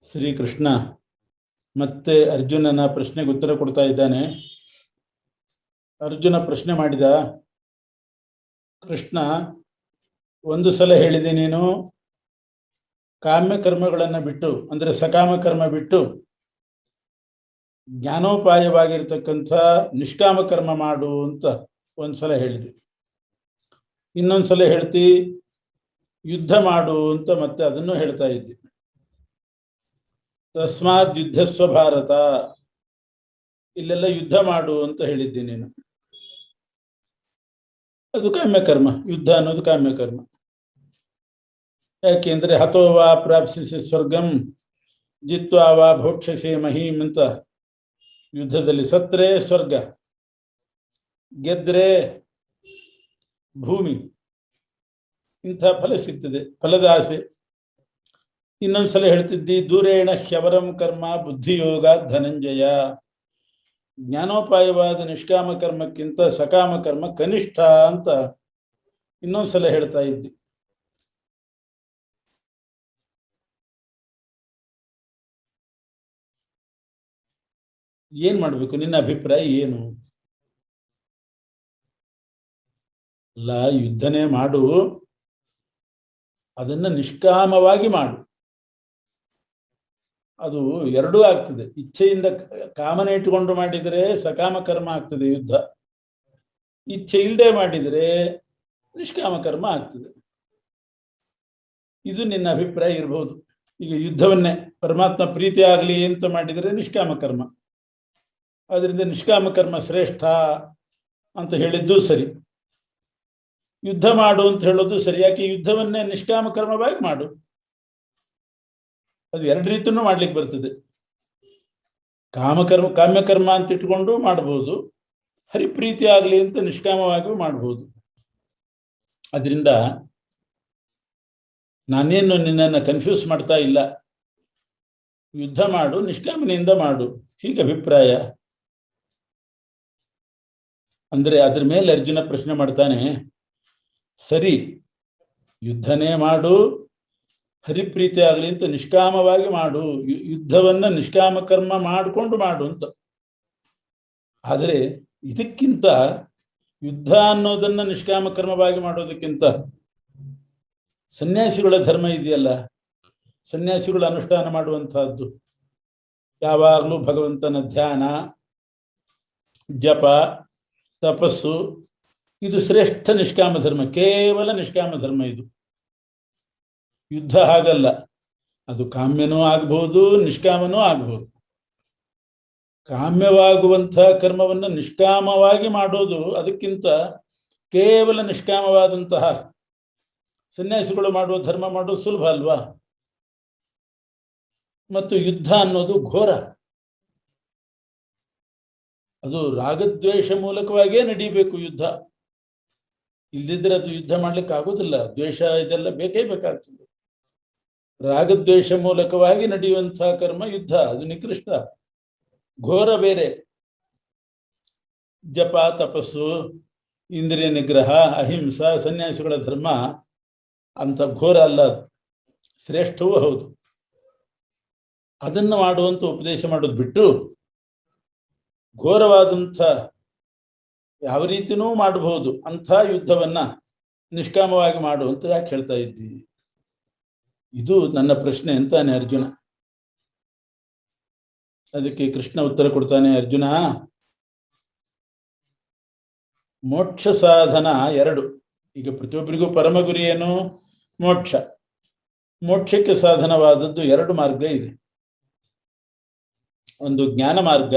ಶ್ರೀಕೃಷ್ಣ ಮತ್ತೆ ಅರ್ಜುನನ ಪ್ರಶ್ನೆಗೆ ಉತ್ತರ ಕೊಡ್ತಾ ಇದ್ದಾನೆ. ಅರ್ಜುನ ಪ್ರಶ್ನೆ ಮಾಡಿದ, ಕೃಷ್ಣ, ಒಂದು ಸಲ ಹೇಳಿದೆ ನೀನು ಕಾಮ್ಯ ಕರ್ಮಗಳನ್ನು ಬಿಟ್ಟು, ಅಂದರೆ ಸಕಾಮ ಕರ್ಮ ಬಿಟ್ಟು ಜ್ಞಾನೋಪಾಯವಾಗಿರ್ತಕ್ಕಂಥ ನಿಷ್ಕಾಮ ಕರ್ಮ ಮಾಡು ಅಂತ ಒಂದ್ಸಲ ಹೇಳಿದೆ. ಇನ್ನೊಂದ್ಸಲ ಹೇಳ್ತಿ ಯುದ್ಧ ಮಾಡು ಅಂತ ಮತ್ತೆ ಅದನ್ನು ಹೇಳ್ತಾ ಇದ್ದೆ. ತಸ್ಮಾತ್ ಯುದ್ಧಸ್ವ ಭಾರತ, ಇಲ್ಲೆಲ್ಲ ಯುದ್ಧ ಮಾಡು ಅಂತ ಹೇಳಿದ್ದೆ ನೀನು. ಅದು ಕಾಮ್ಯಕರ್ಮ, ಯುದ್ಧ ಅನ್ನೋದು ಕಾಮ್ಯಕರ್ಮ. ಯಾಕೆಂದ್ರೆ ಹತೋ ವಾ ಪ್ರಾಪ್ಸಿಸಿ ಸ್ವರ್ಗಂ ಜಿತ್ವಾ ವಾ ಭೋಕ್ಷಸೆ ಮಹೀಂ ಅಂತ ಯುದ್ಧದಲ್ಲಿ ಸತ್ರೆ ಸ್ವರ್ಗ, ಗೆದ್ರೆ ಭೂಮಿ, ಇಂಥ ಫಲ ಸಿಗ್ತದೆ, ಫಲದ ಆಸೆ. ಇನ್ನೊಂದ್ಸಲ ಹೇಳ್ತಿದ್ದಿ ದೂರೇಣ ಹ್ಯವರಂ ಕರ್ಮ ಬುದ್ಧಿಯೋಗ ಧನಂಜಯ, ಜ್ಞಾನೋಪಾಯವಾದ ನಿಷ್ಕಾಮ ಕರ್ಮಕ್ಕಿಂತ ಸಕಾಮ ಕರ್ಮ ಕನಿಷ್ಠ ಅಂತ ಇನ್ನೊಂದ್ಸಲ ಹೇಳ್ತಾ ಇದ್ದಿ. ಏನ್ ಮಾಡ್ಬೇಕು, ನಿನ್ನ ಅಭಿಪ್ರಾಯ ಏನು? ಅಲ್ಲ, ಯುದ್ಧನೇ ಮಾಡು, ಅದನ್ನ ನಿಷ್ಕಾಮವಾಗಿ ಮಾಡು. ಅದು ಎರಡೂ ಆಗ್ತದೆ. ಇಚ್ಛೆಯಿಂದ ಕಾಮನೆ ಇಟ್ಟುಕೊಂಡು ಮಾಡಿದರೆ ಸಕಾಮ ಕರ್ಮ ಆಗ್ತದೆ ಯುದ್ಧ, ಇಚ್ಛೆ ಇಲ್ಲದೆ ಮಾಡಿದರೆ ನಿಷ್ಕಾಮ ಕರ್ಮ ಆಗ್ತದೆ. ಇದು ನಿನ್ನ ಅಭಿಪ್ರಾಯ ಇರಬಹುದು. ಈಗ ಯುದ್ಧವನ್ನೇ ಪರಮಾತ್ಮ ಪ್ರೀತಿ ಆಗಲಿ ಅಂತ ಮಾಡಿದರೆ ನಿಷ್ಕಾಮ ಕರ್ಮ, ಅದರಿಂದ ನಿಷ್ಕಾಮ ಕರ್ಮ ಶ್ರೇಷ್ಠ ಅಂತ ಹೇಳಿದ್ದು ಸರಿ. ಯುದ್ಧ ಮಾಡು ಅಂತ ಹೇಳೋದು ಸರಿ. ಯಾಕೆ ಯುದ್ಧವನ್ನೇ ನಿಷ್ಕಾಮ ಕರ್ಮವಾಗಿ ಮಾಡು, ಅದು ಎರಡು ರೀತಿಯೂ ಮಾಡ್ಲಿಕ್ಕೆ ಬರ್ತದೆ. ಕಾಮ್ಯಕರ್ಮ ಅಂತ ಇಟ್ಕೊಂಡು ಮಾಡ್ಬೋದು, ಹರಿಪ್ರೀತಿ ಆಗಲಿ ಅಂತ ನಿಷ್ಕಾಮವಾಗಿಯೂ ಮಾಡ್ಬೋದು. ಅದರಿಂದ ನಾನೇನು ನಿನ್ನನ್ನು ಕನ್ಫ್ಯೂಸ್ ಮಾಡ್ತಾ ಇಲ್ಲ. ಯುದ್ಧ ಮಾಡು, ನಿಷ್ಕಾಮನೆಯಿಂದ ಮಾಡು, ಹೀಗೆ ಅಭಿಪ್ರಾಯ. ಅಂದ್ರೆ ಅದ್ರ ಮೇಲೆ ಅರ್ಜುನ ಪ್ರಶ್ನೆ ಮಾಡ್ತಾನೆ, ಸರಿ ಯುದ್ಧನೇ ಮಾಡು, ಹರಿಪ್ರೀತಿ ಆಗಲಿ ಅಂತ ನಿಷ್ಕಾಮವಾಗಿ ಮಾಡು, ಯುದ್ಧವನ್ನ ನಿಷ್ಕಾಮ ಕರ್ಮ ಮಾಡಿಕೊಂಡು ಮಾಡು ಅಂತ. ಆದರೆ ಇದಕ್ಕಿಂತ ಯುದ್ಧ ಅನ್ನೋದನ್ನ ನಿಷ್ಕಾಮ ಕರ್ಮವಾಗಿ ಮಾಡೋದಕ್ಕಿಂತ ಸನ್ಯಾಸಿಗಳ ಧರ್ಮ ಇದೆಯಲ್ಲ, ಸನ್ಯಾಸಿಗಳು ಅನುಷ್ಠಾನ ಮಾಡುವಂತಹದ್ದು ಯಾವಾಗಲೂ ಭಗವಂತನ ಧ್ಯಾನ, ಜಪ, ತಪಸ್ಸು, ಇದು ಶ್ರೇಷ್ಠ ನಿಷ್ಕಾಮ ಧರ್ಮ, ಕೇವಲ ನಿಷ್ಕಾಮ ಧರ್ಮ ಇದು. ಯುದ್ಧ ಹಾಗಲ್ಲ, ಅದು ಕಾಮ್ಯನೂ ಆಗ್ಬಹುದು, ನಿಷ್ಕಾಮನೂ ಆಗ್ಬಹುದು. ಕಾಮ್ಯವಾಗುವಂತಹ ಕರ್ಮವನ್ನು ನಿಷ್ಕಾಮವಾಗಿ ಮಾಡೋದು, ಅದಕ್ಕಿಂತ ಕೇವಲ ನಿಷ್ಕಾಮವಾದಂತಹ ಸನ್ಯಾಸಿಗಳು ಮಾಡುವ ಧರ್ಮ ಮಾಡೋದು ಸುಲಭ ಅಲ್ವಾ? ಮತ್ತು ಯುದ್ಧ ಅನ್ನೋದು ಘೋರ, ಅದು ರಾಗದ್ವೇಷ ಮೂಲಕವಾಗಿಯೇ ನಡೀಬೇಕು ಯುದ್ಧ. ಇಲ್ಲದಿದ್ದರೆ ಅದು ಯುದ್ಧ ಮಾಡ್ಲಿಕ್ಕೆ ಆಗೋದಿಲ್ಲ. ದ್ವೇಷ ಇದೆಲ್ಲ ಬೇಕೇ ಬೇಕಾಗ್ತದೆ. ರಾಗದ್ವೇಷ ಮೂಲಕವಾಗಿ ನಡೆಯುವಂತಹ ಕರ್ಮ ಯುದ್ಧ, ಅದು ನಿಕೃಷ್ಟ, ಘೋರ ಬೇರೆ. ಜಪ, ತಪಸ್ಸು, ಇಂದ್ರಿಯ ನಿಗ್ರಹ, ಅಹಿಂಸಾ, ಸನ್ಯಾಸಿಗಳ ಧರ್ಮ ಅಂತ ಘೋರ ಅಲ್ಲ, ಅದು ಶ್ರೇಷ್ಠವೂ ಹೌದು. ಅದನ್ನು ಮಾಡುವಂತ ಉಪದೇಶ ಮಾಡೋದು ಬಿಟ್ಟು ಘೋರವಾದಂಥ ಯಾವ ರೀತಿನೂ ಮಾಡಬಹುದು ಅಂಥ ಯುದ್ಧವನ್ನ ನಿಷ್ಕಾಮವಾಗಿ ಮಾಡುವಂತ ಯಾಕೆ ಹೇಳ್ತಾ ಇದ್ದೀವಿ? ಇದು ನನ್ನ ಪ್ರಶ್ನೆ ಅಂತಾನೆ ಅರ್ಜುನ. ಅದಕ್ಕೆ ಕೃಷ್ಣ ಉತ್ತರ ಕೊಡ್ತಾನೆ, ಅರ್ಜುನ, ಮೋಕ್ಷ ಸಾಧನ ಎರಡು. ಈಗ ಪ್ರತಿಯೊಬ್ಬರಿಗೂ ಪರಮ ಗುರಿ ಏನು? ಮೋಕ್ಷ. ಮೋಕ್ಷಕ್ಕೆ ಸಾಧನವಾದದ್ದು ಎರಡು ಮಾರ್ಗ ಇದೆ. ಒಂದು ಜ್ಞಾನ ಮಾರ್ಗ,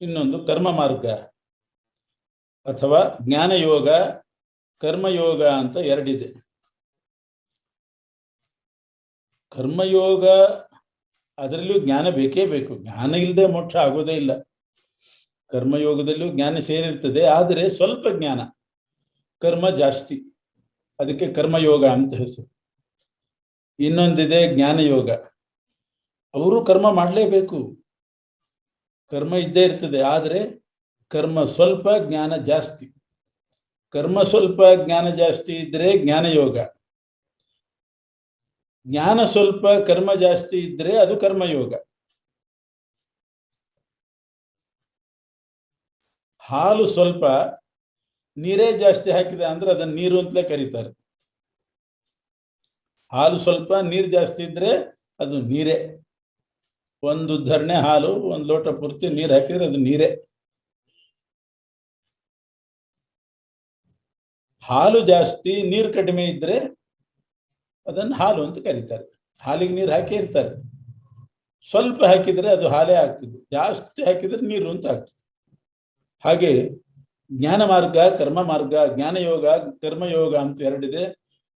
ಇನ್ನೊಂದು ಕರ್ಮ ಮಾರ್ಗ, ಅಥವಾ ಜ್ಞಾನಯೋಗ, ಕರ್ಮಯೋಗ ಅಂತ ಎರಡಿದೆ. ಕರ್ಮಯೋಗ ಅದರಲ್ಲೂ ಜ್ಞಾನ ಬೇಕೇ ಬೇಕು, ಜ್ಞಾನ ಇಲ್ಲದೆ ಮೋಕ್ಷ ಆಗೋದೇ ಇಲ್ಲ. ಕರ್ಮಯೋಗದಲ್ಲೂ ಜ್ಞಾನ ಸೇರಿರ್ತದೆ, ಆದರೆ ಸ್ವಲ್ಪ ಜ್ಞಾನ, ಕರ್ಮ ಜಾಸ್ತಿ, ಅದಕ್ಕೆ ಕರ್ಮಯೋಗ ಅಂತ ಹೆಸರು. ಇನ್ನೊಂದಿದೆ ಜ್ಞಾನಯೋಗ, ಅವರು ಕರ್ಮ ಮಾಡಲೇಬೇಕು, ಕರ್ಮ ಇದ್ದೇ ಇರ್ತದೆ, ಆದರೆ ಕರ್ಮ ಸ್ವಲ್ಪ, ಜ್ಞಾನ ಜಾಸ್ತಿ. ಕರ್ಮ ಸ್ವಲ್ಪ, ಜ್ಞಾನ ಜಾಸ್ತಿ ಇದ್ರೆ ಜ್ಞಾನಯೋಗ. ಜ್ಞಾನ ಸ್ವಲ್ಪ ಕರ್ಮ ಜಾಸ್ತಿ ಇದ್ರೆ ಅದು ಕರ್ಮಯೋಗ. ಹಾಲು ಸ್ವಲ್ಪ ನೀರೇ ಜಾಸ್ತಿ ಹಾಕಿದೆ ಅಂದ್ರೆ ಅದನ್ನ ನೀರು ಅಂತಲೇ ಕರೀತಾರೆ. ಹಾಲು ಸ್ವಲ್ಪ ನೀರು ಜಾಸ್ತಿ ಇದ್ರೆ ಅದು ನೀರೇ. ಒಂದು ಧರಣೆ ಹಾಲು ಒಂದು ಲೋಟ ಪೂರ್ತಿ ನೀರು ಹಾಕಿದ್ರೆ ಅದು ನೀರೇ. ಹಾಲು ಜಾಸ್ತಿ ನೀರು ಕಡಿಮೆ ಇದ್ರೆ ಅದನ್ನು ಹಾಲು ಅಂತ ಕರೀತಾರೆ. ಹಾಲಿಗೆ ನೀರು ಹಾಕಿ ಇರ್ತಾರೆ. ಸ್ವಲ್ಪ ಹಾಕಿದ್ರೆ ಅದು ಹಾಲೇ ಆಗ್ತದೆ, ಜಾಸ್ತಿ ಹಾಕಿದ್ರೆ ನೀರು ಅಂತ ಆಗ್ತದೆ. ಹಾಗೆ ಜ್ಞಾನ ಮಾರ್ಗ ಕರ್ಮ ಮಾರ್ಗ, ಜ್ಞಾನಯೋಗ ಕರ್ಮಯೋಗ ಅಂತ ಎರಡಿದೆ.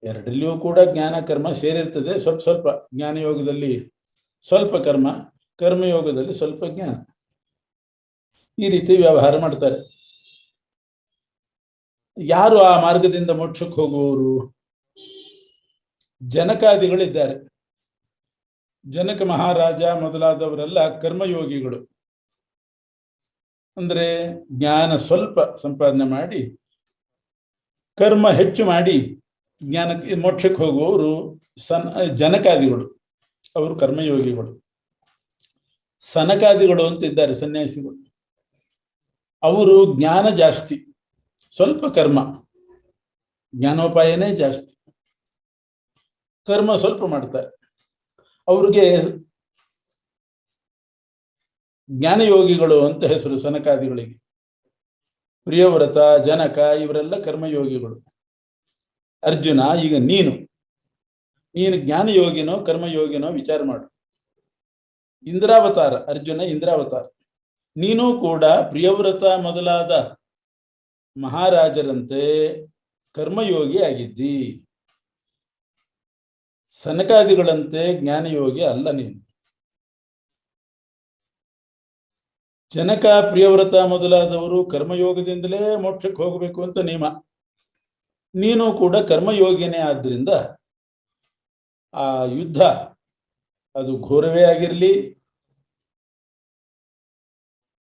ಎರಡರಲ್ಲಿಯೂ ಕೂಡ ಜ್ಞಾನ ಕರ್ಮ ಸೇರಿರ್ತದೆ. ಸ್ವಲ್ಪ ಸ್ವಲ್ಪ ಜ್ಞಾನಯೋಗದಲ್ಲಿ ಸ್ವಲ್ಪ ಕರ್ಮ, ಕರ್ಮಯೋಗದಲ್ಲಿ ಸ್ವಲ್ಪ ಜ್ಞಾನ, ಈ ರೀತಿ ವ್ಯವಹಾರ ಮಾಡ್ತಾರೆ. ಯಾರು ಆ ಮಾರ್ಗದಿಂದ ಮೋಕ್ಷಕ್ಕೆ ಹೋಗುವವರು? ಜನಕಾದಿಗಳಿದ್ದಾರೆ. ಜನಕ ಮಹಾರಾಜ ಮೊದಲಾದವರೆಲ್ಲ ಕರ್ಮಯೋಗಿಗಳು. ಅಂದ್ರೆ ಜ್ಞಾನ ಸ್ವಲ್ಪ ಸಂಪಾದನೆ ಮಾಡಿ ಕರ್ಮ ಹೆಚ್ಚು ಮಾಡಿ ಜ್ಞಾನಕ್ಕೆ ಮೋಕ್ಷಕ್ಕೆ ಹೋಗುವವರು ಜನಕಾದಿಗಳು. ಅವರು ಕರ್ಮಯೋಗಿಗಳು. ಸನಕಾದಿಗಳು ಅಂತ ಇದ್ದಾರೆ, ಸನ್ಯಾಸಿಗಳು. ಅವರು ಜ್ಞಾನ ಜಾಸ್ತಿ, ಸ್ವಲ್ಪ ಕರ್ಮ. ಜ್ಞಾನೋಪಾಯನೇ ಜಾಸ್ತಿ, ಕರ್ಮ ಸ್ವಲ್ಪ ಮಾಡ್ತಾರೆ. ಅವ್ರಿಗೆ ಜ್ಞಾನಯೋಗಿಗಳು ಅಂತ ಹೆಸರು ಸನಕಾದಿಗಳಿಗೆ. ಪ್ರಿಯವ್ರತ, ಜನಕ ಇವರೆಲ್ಲ ಕರ್ಮಯೋಗಿಗಳು. ಅರ್ಜುನ, ಈಗ ನೀನು ಜ್ಞಾನಯೋಗಿನೋ ಕರ್ಮಯೋಗಿನೋ ವಿಚಾರ ಮಾಡು. ಇಂದ್ರಾವತಾರ, ಅರ್ಜುನ ಇಂದ್ರಾವತಾರ. ನೀನು ಕೂಡ ಪ್ರಿಯವ್ರತ ಮೊದಲಾದ ಮಹಾರಾಜರಂತೆ ಕರ್ಮಯೋಗಿ ಆಗಿದ್ದಿ. ಸನಕಾದಿಗಳಂತೆ ಜ್ಞಾನಯೋಗಿ ಅಲ್ಲ ನೀನು. ಜನಕ, ಪ್ರಿಯವ್ರತ ಮೊದಲಾದವರು ಕರ್ಮಯೋಗದಿಂದಲೇ ಮೋಕ್ಷಕ್ಕೆ ಹೋಗಬೇಕು ಅಂತ ನಿಯಮ. ನೀನು ಕೂಡ ಕರ್ಮಯೋಗಿನೇ. ಆದ್ದರಿಂದ ಆ ಯುದ್ಧ ಅದು ಘೋರವೇ ಆಗಿರಲಿ,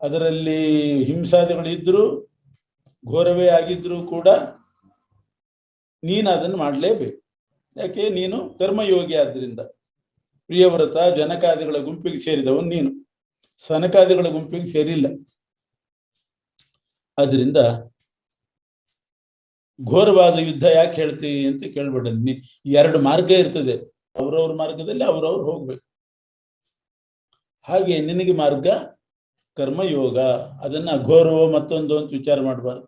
ಅದರಲ್ಲಿ ಹಿಂಸಾದಿಗಳಿದ್ರೂ ಘೋರವೇ ಆಗಿದ್ರೂ ಕೂಡ ನೀನು ಅದನ್ನು ಮಾಡಲೇಬೇಕು. ಯಾಕೆ? ನೀನು ಕರ್ಮಯೋಗಿ. ಆದ್ದರಿಂದ ಪ್ರಿಯವ್ರತ ಜನಕಾದಿಗಳ ಗುಂಪಿಗೆ ಸೇರಿದವನು ನೀನು, ಸನಕಾದಿಗಳ ಗುಂಪಿಗೆ ಸೇರಿಲ್ಲ. ಆದ್ರಿಂದ ಘೋರವಾದ ಯುದ್ಧ ಯಾಕೆ ಹೇಳ್ತೀವಿ ಅಂತ ಕೇಳ್ಬೇಡ. ಎರಡು ಮಾರ್ಗ ಇರ್ತದೆ, ಅವ್ರವ್ರ ಮಾರ್ಗದಲ್ಲಿ ಅವ್ರವ್ರು ಹೋಗ್ಬೇಕು. ಹಾಗೆ ನಿನಗೆ ಮಾರ್ಗ ಕರ್ಮಯೋಗ. ಅದನ್ನ ಘೋರವೋ ಮತ್ತೊಂದು ಅಂತ ವಿಚಾರ ಮಾಡಬಾರ್ದು.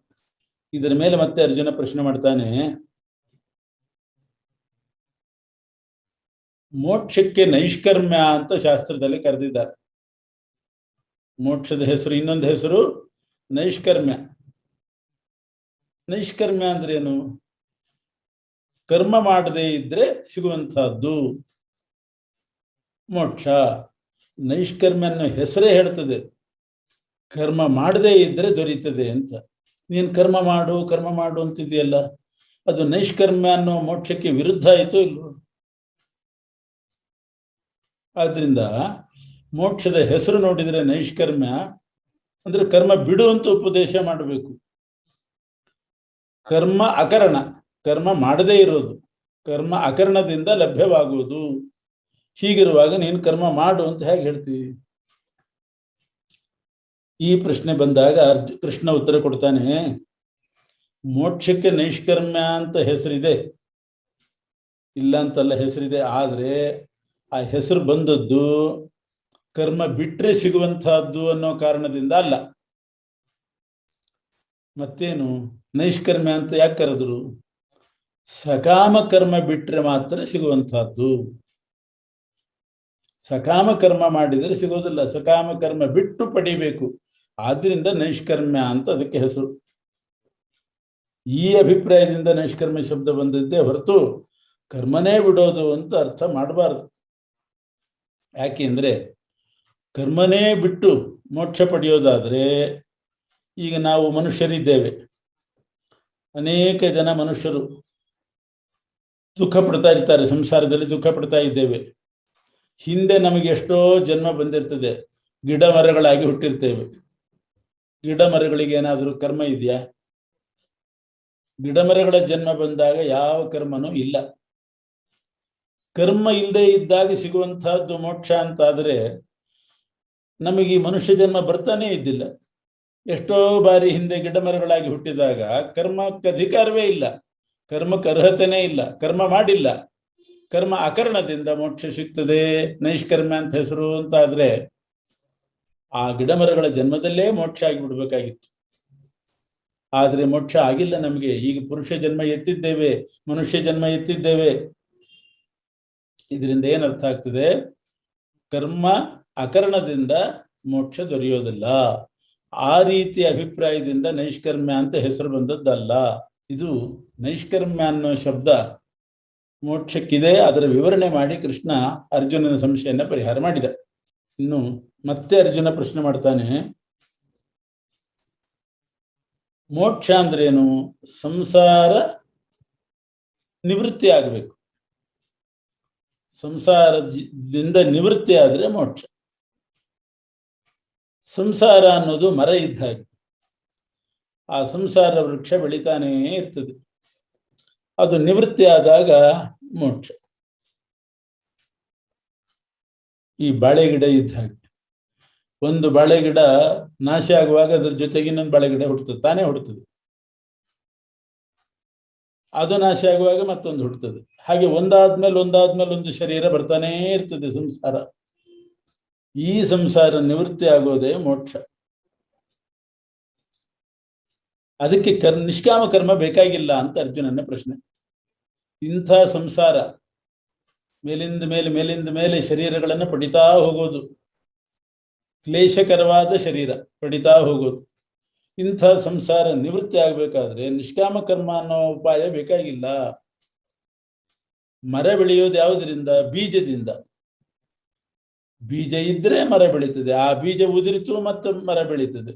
ಇದರ ಮೇಲೆ ಮತ್ತೆ ಅರ್ಜುನ ಪ್ರಶ್ನೆ ಮಾಡ್ತಾನೆ, ಮೋಕ್ಷಕ್ಕೆ ನೈಷ್ಕರ್ಮ್ಯ ಅಂತ ಶಾಸ್ತ್ರದಲ್ಲಿ ಕರೆದಿದ್ದಾರೆ. ಮೋಕ್ಷದ ಹೆಸರು, ಇನ್ನೊಂದು ಹೆಸರು ನೈಷ್ಕರ್ಮ್ಯ. ನೈಷ್ಕರ್ಮ್ಯ ಅಂದ್ರೆ ಏನು? ಕರ್ಮ ಮಾಡದೇ ಇದ್ರೆ ಸಿಗುವಂತಹದ್ದು ಮೋಕ್ಷ. ನೈಷ್ಕರ್ಮ್ಯ ಅನ್ನೋ ಹೆಸರೇ ಹೇಳ್ತದೆ ಕರ್ಮ ಮಾಡದೇ ಇದ್ರೆ ದೊರೀತದೆ ಅಂತ. ನೀನು ಕರ್ಮ ಮಾಡು ಅಂತಿದೆಯಲ್ಲ, ಅದು ನೈಷ್ಕರ್ಮ್ಯ ಅನ್ನೋ ಮೋಕ್ಷಕ್ಕೆ ವಿರುದ್ಧ ಆಯಿತು ಇಲ್ವೋ? ಆದ್ರಿಂದ ಮೋಕ್ಷದ ಹೆಸರು ನೋಡಿದರೆ ನೈಷ್ಕರ್ಮ್ಯ ಅಂದ್ರೆ ಕರ್ಮ ಬಿಡು ಅಂತ ಉಪದೇಶ ಮಾಡಬೇಕು. ಕರ್ಮ ಅಕರಣ, ಕರ್ಮ ಮಾಡದೇ ಇರೋದು, ಕರ್ಮ ಅಕರಣದಿಂದ ಲಭ್ಯವಾಗುವುದು. ಹೀಗಿರುವಾಗ ನೀನು ಕರ್ಮ ಮಾಡು ಅಂತ ಹೇಗೆ ಹೇಳ್ತೀವಿ? ಈ ಪ್ರಶ್ನೆ ಬಂದಾಗ ಕೃಷ್ಣ ಉತ್ತರ ಕೊಡ್ತಾನೆ, ಮೋಕ್ಷಕ್ಕೆ ನೈಷ್ಕರ್ಮ್ಯ ಅಂತ ಹೆಸರಿದೆ, ಇಲ್ಲ ಅಂತಲ್ಲ, ಹೆಸರಿದೆ. ಆದರೆ ಆ ಹೆಸರು ಬಂದದ್ದು ಕರ್ಮ ಬಿಟ್ರೆ ಸಿಗುವಂತಹದ್ದು ಅನ್ನೋ ಕಾರಣದಿಂದ ಅಲ್ಲ. ಮತ್ತೇನು? ನೈಷ್ಕರ್ಮ್ಯ ಅಂತ ಯಾಕೆ ಕರೆದ್ರು? ಸಕಾಮ ಕರ್ಮ ಬಿಟ್ರೆ ಮಾತ್ರ ಸಿಗುವಂತಹದ್ದು. ಸಕಾಮ ಕರ್ಮ ಮಾಡಿದರೆ ಸಿಗೋದಿಲ್ಲ, ಸಕಾಮ ಕರ್ಮ ಬಿಟ್ಟು ಪಡಿಬೇಕು. ಆದ್ರಿಂದ ನೈಷ್ಕರ್ಮ್ಯ ಅಂತ ಅದಕ್ಕೆ ಹೆಸರು. ಈ ಅಭಿಪ್ರಾಯದಿಂದ ನೈಷ್ಕರ್ಮ್ಯ ಶಬ್ದ ಬಂದಿದ್ದೇ ಹೊರತು ಕರ್ಮನೇ ಬಿಡೋದು ಅಂತ ಅರ್ಥ ಮಾಡಬಾರ್ದು. ಯಾಕೆಂದ್ರೆ ಕರ್ಮನೇ ಬಿಟ್ಟು ಮೋಕ್ಷ ಪಡೆಯೋದಾದ್ರೆ, ಈಗ ನಾವು ಮನುಷ್ಯರಿದ್ದೇವೆ, ಅನೇಕ ಜನ ಮನುಷ್ಯರು ದುಃಖ ಪಡ್ತಾ ಇರ್ತಾರೆ, ಸಂಸಾರದಲ್ಲಿ ದುಃಖ ಪಡ್ತಾ ಇದ್ದೇವೆ. ಹಿಂದೆ ನಮಗೆ ಎಷ್ಟೋ ಜನ್ಮ ಬಂದಿರ್ತದೆ, ಗಿಡ ಮರಗಳಾಗಿ ಹುಟ್ಟಿರ್ತೇವೆ. ಗಿಡ ಮರಗಳಿಗೆ ಏನಾದರೂ ಕರ್ಮ ಇದೆಯಾ? ಗಿಡ ಮರಗಳ ಜನ್ಮ ಬಂದಾಗ ಯಾವ ಕರ್ಮನೂ ಇಲ್ಲ. ಕರ್ಮ ಇಲ್ಲದೆ ಇದ್ದಾಗ ಸಿಗುವಂತಹದ್ದು ಮೋಕ್ಷ ಅಂತಾದರೆ ನಮಗೆ ಈ ಮನುಷ್ಯ ಜನ್ಮ ಬರ್ತಾನೇ ಇದ್ದಿಲ್ಲ. ಎಷ್ಟೋ ಬಾರಿ ಹಿಂದೆ ಗಿಡಮರಗಳಾಗಿ ಹುಟ್ಟಿದಾಗ ಕರ್ಮಕ್ಕೆ ಅಧಿಕಾರವೇ ಇಲ್ಲ, ಕರ್ಮಕ್ಕೆ ಅರ್ಹತೆನೇ ಇಲ್ಲ, ಕರ್ಮ ಮಾಡಿಲ್ಲ. ಕರ್ಮ ಅಕರಣದಿಂದ ಮೋಕ್ಷ ಸಿಗ್ತದೆ, ನೈಷ್ಕರ್ಮ್ಯ ಅಂತ ಹೆಸರು ಅಂತ ಆದ್ರೆ ಆ ಗಿಡಮರಗಳ ಜನ್ಮದಲ್ಲೇ ಮೋಕ್ಷ ಆಗಿಬಿಡ್ಬೇಕಾಗಿತ್ತು. ಆದರೆ ಮೋಕ್ಷ ಆಗಿಲ್ಲ ನಮಗೆ. ಈಗ ಪುರುಷ ಜನ್ಮ ಎತ್ತಿದ್ದೇವೆ, ಮನುಷ್ಯ ಜನ್ಮ ಎತ್ತಿದ್ದೇವೆ. ಇದರಿಂದ ಏನರ್ಥ ಆಗ್ತದೆ? ಕರ್ಮ ಅಕರಣದಿಂದ ಮೋಕ್ಷ ದೊರೆಯೋದಿಲ್ಲ. ಆ ರೀತಿಯ ಅಭಿಪ್ರಾಯದಿಂದ ನೈಷ್ಕರ್ಮ್ಯ ಅಂತ ಹೆಸರು ಬಂದದ್ದಲ್ಲ. ಇದು ನೈಷ್ಕರ್ಮ್ಯ ಅನ್ನೋ ಶಬ್ದ ಮೋಕ್ಷಕ್ಕಿದೆ. ಅದರ ವಿವರಣೆ ಮಾಡಿ ಕೃಷ್ಣ ಅರ್ಜುನನ ಸಂಶಯನ ಪರಿಹಾರ ಮಾಡಿದ. ಇನ್ನು ಮತ್ತೆ ಅರ್ಜುನ ಪ್ರಶ್ನೆ ಮಾಡ್ತಾನೆ, ಮೋಕ್ಷ ಅಂದ್ರೇನು? ಸಂಸಾರ ನಿವೃತ್ತಿ ಆಗಬೇಕು. ಸಂಸಾರದಿಂದ ನಿವೃತ್ತಿ ಆದರೆ ಮೋಕ್ಷ. ಸಂಸಾರ ಅನ್ನೋದು ಮರ ಇದ್ದ ಹಾಗೆ. ಆ ಸಂಸಾರ ವೃಕ್ಷ ಬೆಳಿತಾನೇ ಇರ್ತದೆ. ಅದು ನಿವೃತ್ತಿ ಆದಾಗ ಮೋಕ್ಷ. ಈ ಬಾಳೆಗಿಡ ಇದ್ದ ಹಾಗೆ. ಒಂದು ಬಾಳೆಗಿಡ ನಾಶ ಆಗುವಾಗ ಅದ್ರ ಜೊತೆಗೆ ಇನ್ನೊಂದು ಬಾಳೆಗಿಡ ಹುಡ್ತದೆ, ತಾನೇ ಹುಡ್ತದೆ. ಅದು ನಾಶ ಆಗುವಾಗ ಮತ್ತೊಂದು ಹುಡ್ತದೆ. ಹಾಗೆ ಒಂದಾದ್ಮೇಲೆ ಒಂದು ಶರೀರ ಬರ್ತಾನೇ ಇರ್ತದೆ ಸಂಸಾರ. ಈ ಸಂಸಾರ ನಿವೃತ್ತಿ ಆಗೋದೇ ಮೋಕ್ಷ. ಅದಕ್ಕೆ ನಿಷ್ಕಾಮ ಕರ್ಮ ಬೇಕಾಗಿಲ್ಲ ಅಂತ ಅರ್ಜುನನ ಪ್ರಶ್ನೆ. ಇಂಥ ಸಂಸಾರ ಮೇಲಿಂದ ಮೇಲೆ ಶರೀರಗಳನ್ನು ಪಡಿತಾ ಹೋಗೋದು, ಕ್ಲೇಶಕರವಾದ ಶರೀರ ಪಡಿತಾ ಹೋಗೋದು. ಇಂಥ ಸಂಸಾರ ನಿವೃತ್ತಿ ಆಗಬೇಕಾದ್ರೆ ನಿಷ್ಕಾಮ ಕರ್ಮ ಅನ್ನೋ ಉಪಾಯ ಬೇಕಾಗಿಲ್ಲ. ಮರ ಬೆಳೆಯೋದು ಯಾವುದರಿಂದ? ಬೀಜದಿಂದ. ಬೀಜ ಇದ್ರೆ ಮರ ಬೆಳೀತದೆ. ಆ ಬೀಜ ಉದುರಿತು ಮತ್ತೆ ಮರ ಬೆಳೀತದೆ.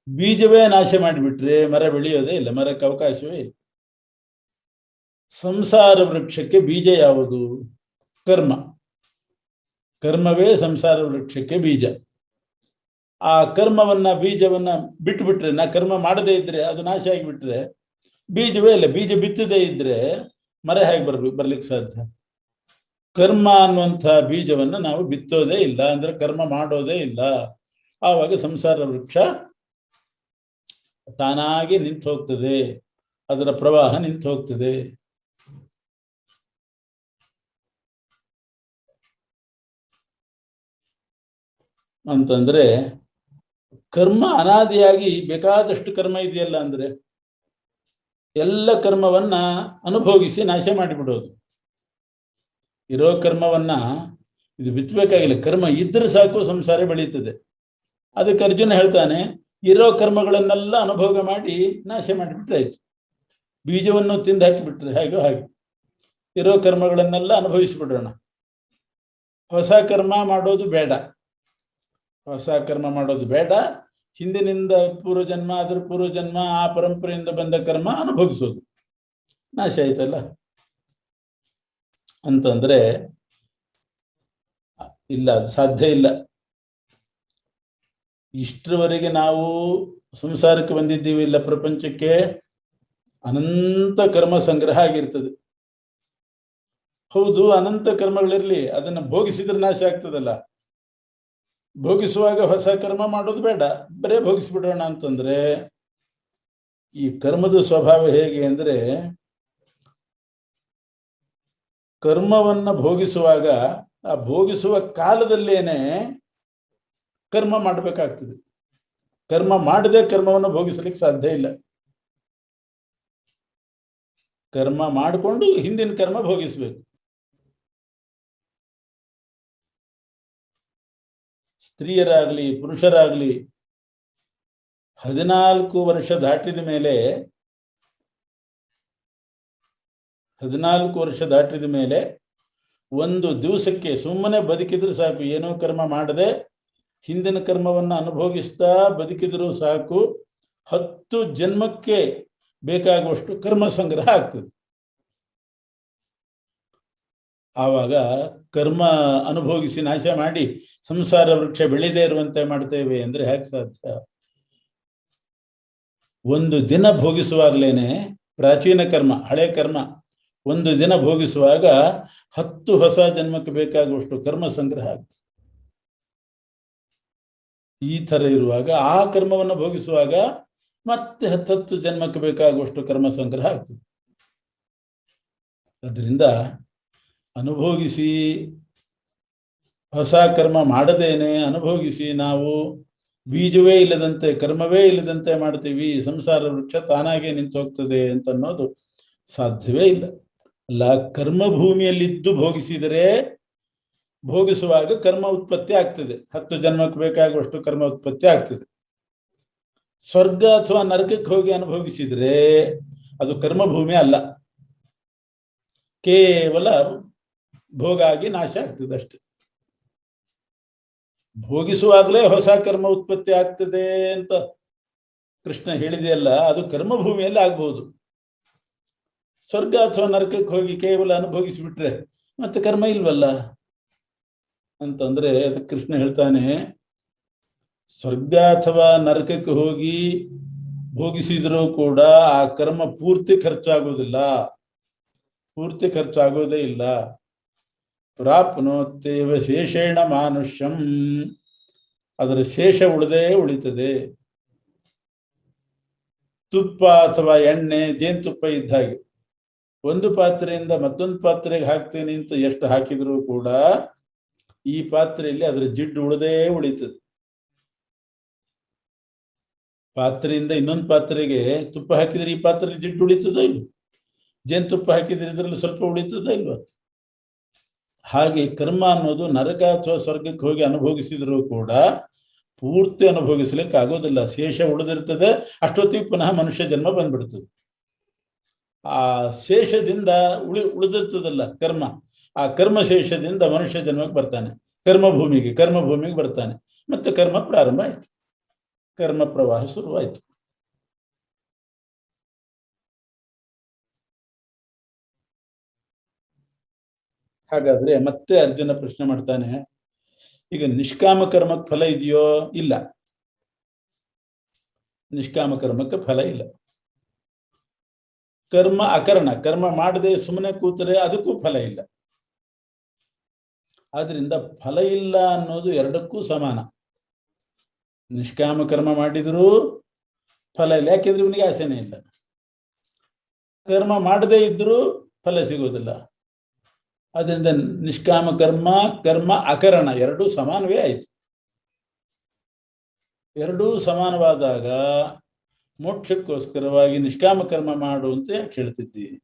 ಬೀಜವೇ ನಾಶ ಮಾಡಿಬಿಟ್ರೆ ಮರ ಬೆಳೆಯೋದೇ ಇಲ್ಲ, ಮರಕ್ಕೆ ಅವಕಾಶವೇ ಇಲ್ಲ. ಸಂಸಾರ ವೃಕ್ಷಕ್ಕೆ ಬೀಜ ಯಾವುದು? ಕರ್ಮ. ಕರ್ಮವೇ ಸಂಸಾರ ವೃಕ್ಷಕ್ಕೆ ಬೀಜ. ಆ ಕರ್ಮವನ್ನ ಬೀಜವನ್ನ ಬಿಟ್ಟುಬಿಟ್ರೆ, ನಾ ಕರ್ಮ ಮಾಡದೇ ಇದ್ರೆ ಅದು ನಾಶ ಆಗಿಬಿಟ್ರೆ ಬೀಜವೇ ಇಲ್ಲ. ಬೀಜ ಬಿತ್ತದೇ ಇದ್ರೆ ಮರ ಹೇಗೆ ಬರ್ಲಿಕ್ಕೆ ಸಾಧ್ಯ? ಕರ್ಮ ಅನ್ನುವಂಥ ಬೀಜವನ್ನ ನಾವು ಬಿತ್ತೋದೇ ಇಲ್ಲ, ಅಂದ್ರೆ ಕರ್ಮ ಮಾಡೋದೇ ಇಲ್ಲ. ಆವಾಗ ಸಂಸಾರ ವೃಕ್ಷ ತಾನಾಗಿ ನಿಂತು ಹೋಗ್ತದೆ, ಅದರ ಪ್ರವಾಹ ನಿಂತು ಹೋಗ್ತದೆ. ಅಂತಂದ್ರೆ ಕರ್ಮ ಅನಾದಿಯಾಗಿ ಬೇಕಾದಷ್ಟು ಕರ್ಮ ಇದೆಯಲ್ಲ, ಅಂದ್ರೆ ಎಲ್ಲ ಕರ್ಮವನ್ನ ಅನುಭೋಗಿಸಿ ನಾಶ ಮಾಡಿಬಿಡೋದು. ಇರೋ ಕರ್ಮವನ್ನ ಇದು ಬಿತ್ತಬೇಕಾಗಿಲ್ಲ, ಕರ್ಮ ಇದ್ರೆ ಸಾಕು ಸಂಸಾರ ಬೆಳೀತದೆ. ಅದಕ್ಕೆ ಅರ್ಜುನ ಹೇಳ್ತಾನೆ, ಇರೋ ಕರ್ಮಗಳನ್ನೆಲ್ಲ ಅನುಭೋಗ ಮಾಡಿ ನಾಶ ಮಾಡಿಬಿಟ್ರೆ ಆಯ್ತು. ಬೀಜವನ್ನು ತಿಂದು ಹಾಕಿಬಿಟ್ರೆ ಹೇಗೋ ಹಾಗೆ ಇರೋ ಕರ್ಮಗಳನ್ನೆಲ್ಲ ಅನುಭವಿಸಿಬಿಡೋಣ. ಹೊಸ ಕರ್ಮ ಮಾಡೋದು ಬೇಡ. ಹೊಸ ಕರ್ಮ ಮಾಡೋದು ಬೇಡ. ಹಿಂದಿನಿಂದ ಪೂರ್ವಜನ್ಮ, ಅದ್ರ ಪೂರ್ವಜನ್ಮ, ಆ ಪರಂಪರೆಯಿಂದ ಬಂದ ಕರ್ಮ ಅನುಭವಿಸೋದು. ನಾಶ ಆಯ್ತಲ್ಲ. ಅಂತಂದ್ರೆ ಇಲ್ಲ, ಅದು ಸಾಧ್ಯ ಇಲ್ಲ. ಇಷ್ಟರವರೆಗೆ ನಾವು ಸಂಸಾರಕ್ಕೆ ಬಂದಿದ್ದೀವಿ, ಇಲ್ಲ ಪ್ರಪಂಚಕ್ಕೆ ಅನಂತ ಕರ್ಮ ಸಂಗ್ರಹ ಆಗಿರ್ತದೆ. ಹೌದು, ಅನಂತ ಕರ್ಮಗಳಿರ್ಲಿ, ಅದನ್ನು ಭೋಗಿಸಿದ್ರೆ ನಾಶ ಆಗ್ತದಲ್ಲ. ಭೋಗಿಸುವಾಗ ಹೊಸ ಕರ್ಮ ಮಾಡೋದು ಬೇಡ, ಬರೇ ಭೋಗಿಸ್ಬಿಡೋಣ ಅಂತಂದ್ರೆ ಈ ಕರ್ಮದ ಸ್ವಭಾವ ಹೇಗೆ ಅಂದ್ರೆ, ಕರ್ಮವನ್ನ ಭೋಗಿಸುವಾಗ ಆ ಭೋಗಿಸುವ ಕಾಲದಲ್ಲೇನೆ ಕರ್ಮ ಮಾಡಬೇಕಾಗ್ತದೆ. ಕರ್ಮ ಮಾಡದೆ ಕರ್ಮವನ್ನು ಭೋಗಿಸಲಿಕ್ಕೆ ಸಾಧ್ಯ ಇಲ್ಲ. ಕರ್ಮ ಮಾಡಿಕೊಂಡು ಹಿಂದಿನ ಕರ್ಮ ಭೋಗಿಸ್ಬೇಕು. ಸ್ತ್ರೀಯರಾಗ್ಲಿ ಪುರುಷರಾಗ್ಲಿ 14 ವರ್ಷ ದಾಟಿದ ಮೇಲೆ 14 ವರ್ಷ ದಾಟಿದ ಮೇಲೆ ಒಂದು ದಿವಸಕ್ಕೆ ಸುಮ್ಮನೆ ಬದುಕಿದ್ರು ಸಾಕು, ಏನೋ ಕರ್ಮ ಮಾಡದೆ ಹಿಂದಿನ ಕರ್ಮವನ್ನು ಅನುಭೋಗಿಸ್ತಾ ಬದುಕಿದ್ರು ಸಾಕು, 10 ಜನ್ಮಕ್ಕೆ ಬೇಕಾಗುವಷ್ಟು ಕರ್ಮ ಸಂಗ್ರಹ ಆಗ್ತದೆ. ಆವಾಗ ಕರ್ಮ ಅನುಭೋಗಿಸಿ ನಾಶ ಮಾಡಿ ಸಂಸಾರ ವೃಕ್ಷ ಬೆಳೆದೇ ಇರುವಂತೆ ಮಾಡ್ತೇವೆ ಅಂದ್ರೆ ಹೇಗೆ ಸಾಧ್ಯ? ಒಂದು ದಿನ ಭೋಗಿಸುವಾಗಲೇನೆ ಪ್ರಾಚೀನ ಕರ್ಮ, ಹಳೆ ಕರ್ಮ ಒಂದು ದಿನ ಭೋಗಿಸುವಾಗ 10 ಹೊಸ ಜನ್ಮಕ್ಕೆ ಬೇಕಾಗುವಷ್ಟು ಕರ್ಮ ಸಂಗ್ರಹ ಆಗ್ತದೆ. ಈ ಥರ ಇರುವಾಗ ಆ ಕರ್ಮವನ್ನು ಭೋಗಿಸುವಾಗ ಮತ್ತೆ 10 ಜನ್ಮಕ್ಕೆ ಬೇಕಾಗುವಷ್ಟು ಕರ್ಮ ಸಂಗ್ರಹ ಆಗ್ತದೆ. ಅದರಿಂದ ಅನುಭೋಗಿಸಿ, ಹೊಸ ಕರ್ಮ ಮಾಡದೇನೆ ಅನುಭೋಗಿಸಿ ನಾವು ಬೀಜವೇ ಇಲ್ಲದಂತೆ, ಕರ್ಮವೇ ಇಲ್ಲದಂತೆ ಮಾಡ್ತೀವಿ, ಸಂಸಾರ ವೃಕ್ಷ ತಾನಾಗೆ ನಿಂತು ಹೋಗ್ತದೆ ಅಂತ ಅನ್ನೋದು ಸಾಧ್ಯವೇ ಇಲ್ಲ. ಅಲ್ಲ, ಕರ್ಮಭೂಮಿಯಲ್ಲಿದ್ದು ಭೋಗಿಸಿದರೆ ಭೋಗಿಸುವಾಗ ಕರ್ಮ ಉತ್ಪತ್ತಿ ಆಗ್ತದೆ, 10 ಜನ್ಮಕ್ಕೆ ಬೇಕಾಗುವಷ್ಟು ಕರ್ಮ ಉತ್ಪತ್ತಿ ಆಗ್ತದೆ. ಸ್ವರ್ಗ ಅಥವಾ ನರಕಕ್ಕೆ ಹೋಗಿ ಅನುಭವಿಸಿದರೆ ಅದು ಕರ್ಮಭೂಮಿ ಅಲ್ಲ, ಕೇವಲ ಭೋಗ ಆಗಿ ನಾಶ ಆಗ್ತದೆ ಅಷ್ಟೆ. ಭೋಗಿಸುವಾಗಲೇ ಹೊಸ ಕರ್ಮ ಉತ್ಪತ್ತಿ ಆಗ್ತದೆ ಅಂತ ಕೃಷ್ಣ ಹೇಳಿದೆಯಲ್ಲ, ಅದು ಕರ್ಮಭೂಮಿಯಲ್ಲಿ ಆಗ್ಬಹುದು. ಸ್ವರ್ಗ ಅಥವಾ ನರಕಕ್ಕೆ ಹೋಗಿ ಕೇವಲ ಅನುಭವಿಸಿಬಿಟ್ರೆ ಮತ್ತೆ ಕರ್ಮ ಇಲ್ವಲ್ಲ ಅಂತಂದ್ರೆ, ಅದಕ್ಕೆ ಕೃಷ್ಣ ಹೇಳ್ತಾನೆ, ಸ್ವರ್ಗ ಅಥವಾ ನರಕಕ್ಕೆ ಹೋಗಿ ಭೋಗಿಸಿದರೂ ಕೂಡ ಆ ಕರ್ಮ ಪೂರ್ತಿ ಖರ್ಚಾಗೋದಿಲ್ಲ, ಪೂರ್ತಿ ಖರ್ಚಾಗೋದೇ ಇಲ್ಲ. ಪ್ರಾಪ್ನೋತ್ತೇವ ಶೇಷೇಣ ಮಾನುಷ್ಯಂ, ಅದರ ಶೇಷ ಉಳಿತದೆ. ತುಪ್ಪ ಅಥವಾ ಎಣ್ಣೆ, ಜೇನುತುಪ್ಪ ಇದ್ದ ಹಾಗೆ, ಒಂದು ಪಾತ್ರೆಯಿಂದ ಮತ್ತೊಂದು ಪಾತ್ರೆಗೆ ಹಾಕ್ತೇನೆ ಅಂತ ಎಷ್ಟು ಹಾಕಿದರೂ ಕೂಡ ಈ ಪಾತ್ರೆಯಲ್ಲಿ ಅದರ ಜಿಡ್ಡು ಉಳಿತದೆ. ಪಾತ್ರೆಯಿಂದ ಇನ್ನೊಂದು ಪಾತ್ರೆಗೆ ತುಪ್ಪ ಹಾಕಿದ್ರೆ ಈ ಪಾತ್ರೆಯಲ್ಲಿ ಜಿಡ್ಡು ಉಳಿತದ ಇಲ್ವ? ಜೇನುತುಪ್ಪ ಹಾಕಿದ್ರೆ ಇದರಲ್ಲಿ ಸ್ವಲ್ಪ ಉಳಿತದ ಇಲ್ವ? ಹಾಗೆ ಕರ್ಮ ಅನ್ನೋದು ನರಕ ಅಥವಾ ಸ್ವರ್ಗಕ್ಕೆ ಹೋಗಿ ಅನುಭವಿಸಿದರೂ ಕೂಡ ಪೂರ್ತಿ ಅನುಭವಿಸ್ಲಿಕ್ಕೆ ಆಗೋದಿಲ್ಲ, ಶೇಷ ಉಳಿದಿರ್ತದೆ. ಅಷ್ಟೊತ್ತಿಗೆ ಪುನಃ ಮನುಷ್ಯ ಜನ್ಮ ಬಂದ್ಬಿಡ್ತದೆ. ಆ ಶೇಷದಿಂದ ಉಳಿದಿರ್ತದಲ್ಲ ಕರ್ಮ, ಆ ಕರ್ಮ ಶೇಷದಿಂದ ಮನುಷ್ಯ ಜನ್ಮಕ್ಕೆ ಬರ್ತಾನೆ, ಕರ್ಮಭೂಮಿಗೆ ಬರ್ತಾನೆ. ಮತ್ತೆ ಕರ್ಮ ಪ್ರಾರಂಭ ಆಯ್ತು, ಕರ್ಮ ಪ್ರವಾಹ ಶುರುವಾಯಿತು. ಹಾಗಾದ್ರೆ ಮತ್ತೆ ಅರ್ಜುನ ಪ್ರಶ್ನೆ ಮಾಡ್ತಾನೆ, ಈಗ ನಿಷ್ಕಾಮ ಕರ್ಮಕ್ಕೆ ಫಲ ಇದೆಯೋ? ಇಲ್ಲ, ನಿಷ್ಕಾಮ ಕರ್ಮಕ್ಕೆ ಫಲ ಇಲ್ಲ. ಕರ್ಮ ಅಕರ್ಣ, ಕರ್ಮ ಮಾಡದೆ ಸುಮ್ಮನೆ ಕೂತರೆ ಅದಕ್ಕೂ ಫಲ ಇಲ್ಲ. ಆದ್ರಿಂದ ಫಲ ಇಲ್ಲ ಅನ್ನೋದು ಎರಡಕ್ಕೂ ಸಮಾನ. ನಿಷ್ಕಾಮ ಕರ್ಮ ಮಾಡಿದರೂ ಫಲ ಇಲ್ಲ, ಯಾಕೆಂದ್ರೆ ಇವನಿಗೆ ಆಸೆನೇ ಇಲ್ಲ. ಕರ್ಮ ಮಾಡದೇ ಇದ್ರೂ ಫಲ ಸಿಗೋದಿಲ್ಲ. ಅದರಿಂದ ನಿಷ್ಕಾಮ ಕರ್ಮ, ಕರ್ಮ ಅಕರಣ ಎರಡೂ ಸಮಾನವೇ ಆಯಿತು. ಎರಡೂ ಸಮಾನವಾದಾಗ ಮೋಕ್ಷಕ್ಕೋಸ್ಕರವಾಗಿ ನಿಷ್ಕಾಮ ಕರ್ಮ ಮಾಡು ಅಂತ ಯಾಕೆ ಹೇಳ್ತಿದ್ದೀನಿ?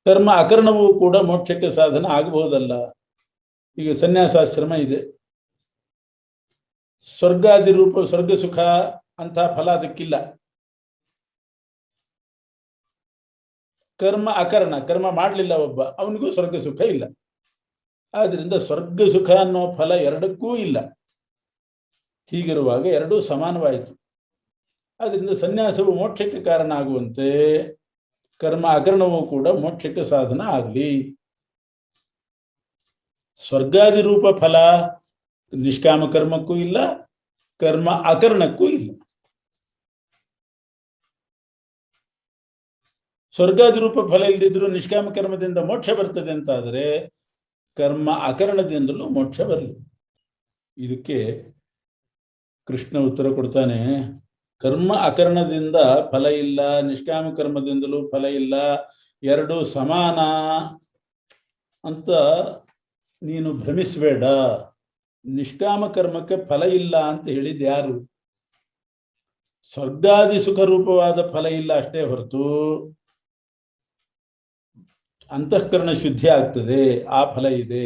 ಕರ್ಮ ಅಕರ್ಣವೂ ಕೂಡ ಮೋಕ್ಷಕ್ಕೆ ಸಾಧನ ಆಗಬಹುದಲ್ಲ. ಈಗ ಸನ್ಯಾಸಾಶ್ರಮ ಇದೆ, ಸ್ವರ್ಗಾದಿ ರೂಪ, ಸ್ವರ್ಗ ಸುಖ ಅಂತ ಫಲ ಅದಕ್ಕಿಲ್ಲ. ಕರ್ಮ ಅಕರ್ಣ, ಕರ್ಮ ಮಾಡಲಿಲ್ಲ ಒಬ್ಬ, ಅವನಿಗೂ ಸ್ವರ್ಗ ಸುಖ ಇಲ್ಲ. ಆದ್ರಿಂದ ಸ್ವರ್ಗ ಸುಖ ಅನ್ನೋ ಫಲ ಎರಡಕ್ಕೂ ಇಲ್ಲ. ಹೀಗಿರುವಾಗ ಎರಡೂ ಸಮಾನವಾಯಿತು. ಆದ್ರಿಂದ ಸನ್ಯಾಸವು ಮೋಕ್ಷಕ್ಕೆ ಕಾರಣ ಆಗುವಂತೆ ಕರ್ಮ ಅಕರ್ಣವೂ ಕೂಡ ಮೋಕ್ಷಕ್ಕೆ ಸಾಧನ ಆಗಲಿ. ಸ್ವರ್ಗಾದಿ ರೂಪ ಫಲ ನಿಷ್ಕಾಮ ಕರ್ಮಕ್ಕೂ ಇಲ್ಲ, ಕರ್ಮ ಅಕರ್ಣಕ್ಕೂ ಇಲ್ಲ. ಸ್ವರ್ಗಾದಿ ರೂಪ ಫಲ ಇಲ್ಲದಿದ್ರೂ ನಿಷ್ಕಾಮ ಕರ್ಮದಿಂದ ಮೋಕ್ಷ ಬರ್ತದೆ ಅಂತಾದರೆ ಕರ್ಮ ಅಕರ್ಣದಿಂದಲೂ ಮೋಕ್ಷ ಬರಲಿ. ಇದಕ್ಕೆ ಕೃಷ್ಣ ಉತ್ತರ ಕೊಡ್ತಾನೆ, ಕರ್ಮ ಅಕರ್ಣದಿಂದ ಫಲ ಇಲ್ಲ, ನಿಷ್ಕಾಮ ಕರ್ಮದಿಂದಲೂ ಫಲ ಇಲ್ಲ, ಎರಡೂ ಸಮಾನ ಅಂತ ನೀನು ಭ್ರಮಿಸಬೇಡ. ನಿಷ್ಕಾಮ ಕರ್ಮಕ್ಕೆ ಫಲ ಇಲ್ಲ ಅಂತ ಹೇಳಿದ್ದು ಯಾರು? ಸ್ವರ್ಗಾದಿ ಸುಖ ರೂಪವಾದ ಫಲ ಇಲ್ಲ ಅಷ್ಟೇ ಹೊರತು ಅಂತಃಕರಣ ಶುದ್ಧಿ ಆಗ್ತದೆ, ಆ ಫಲ ಇದೆ.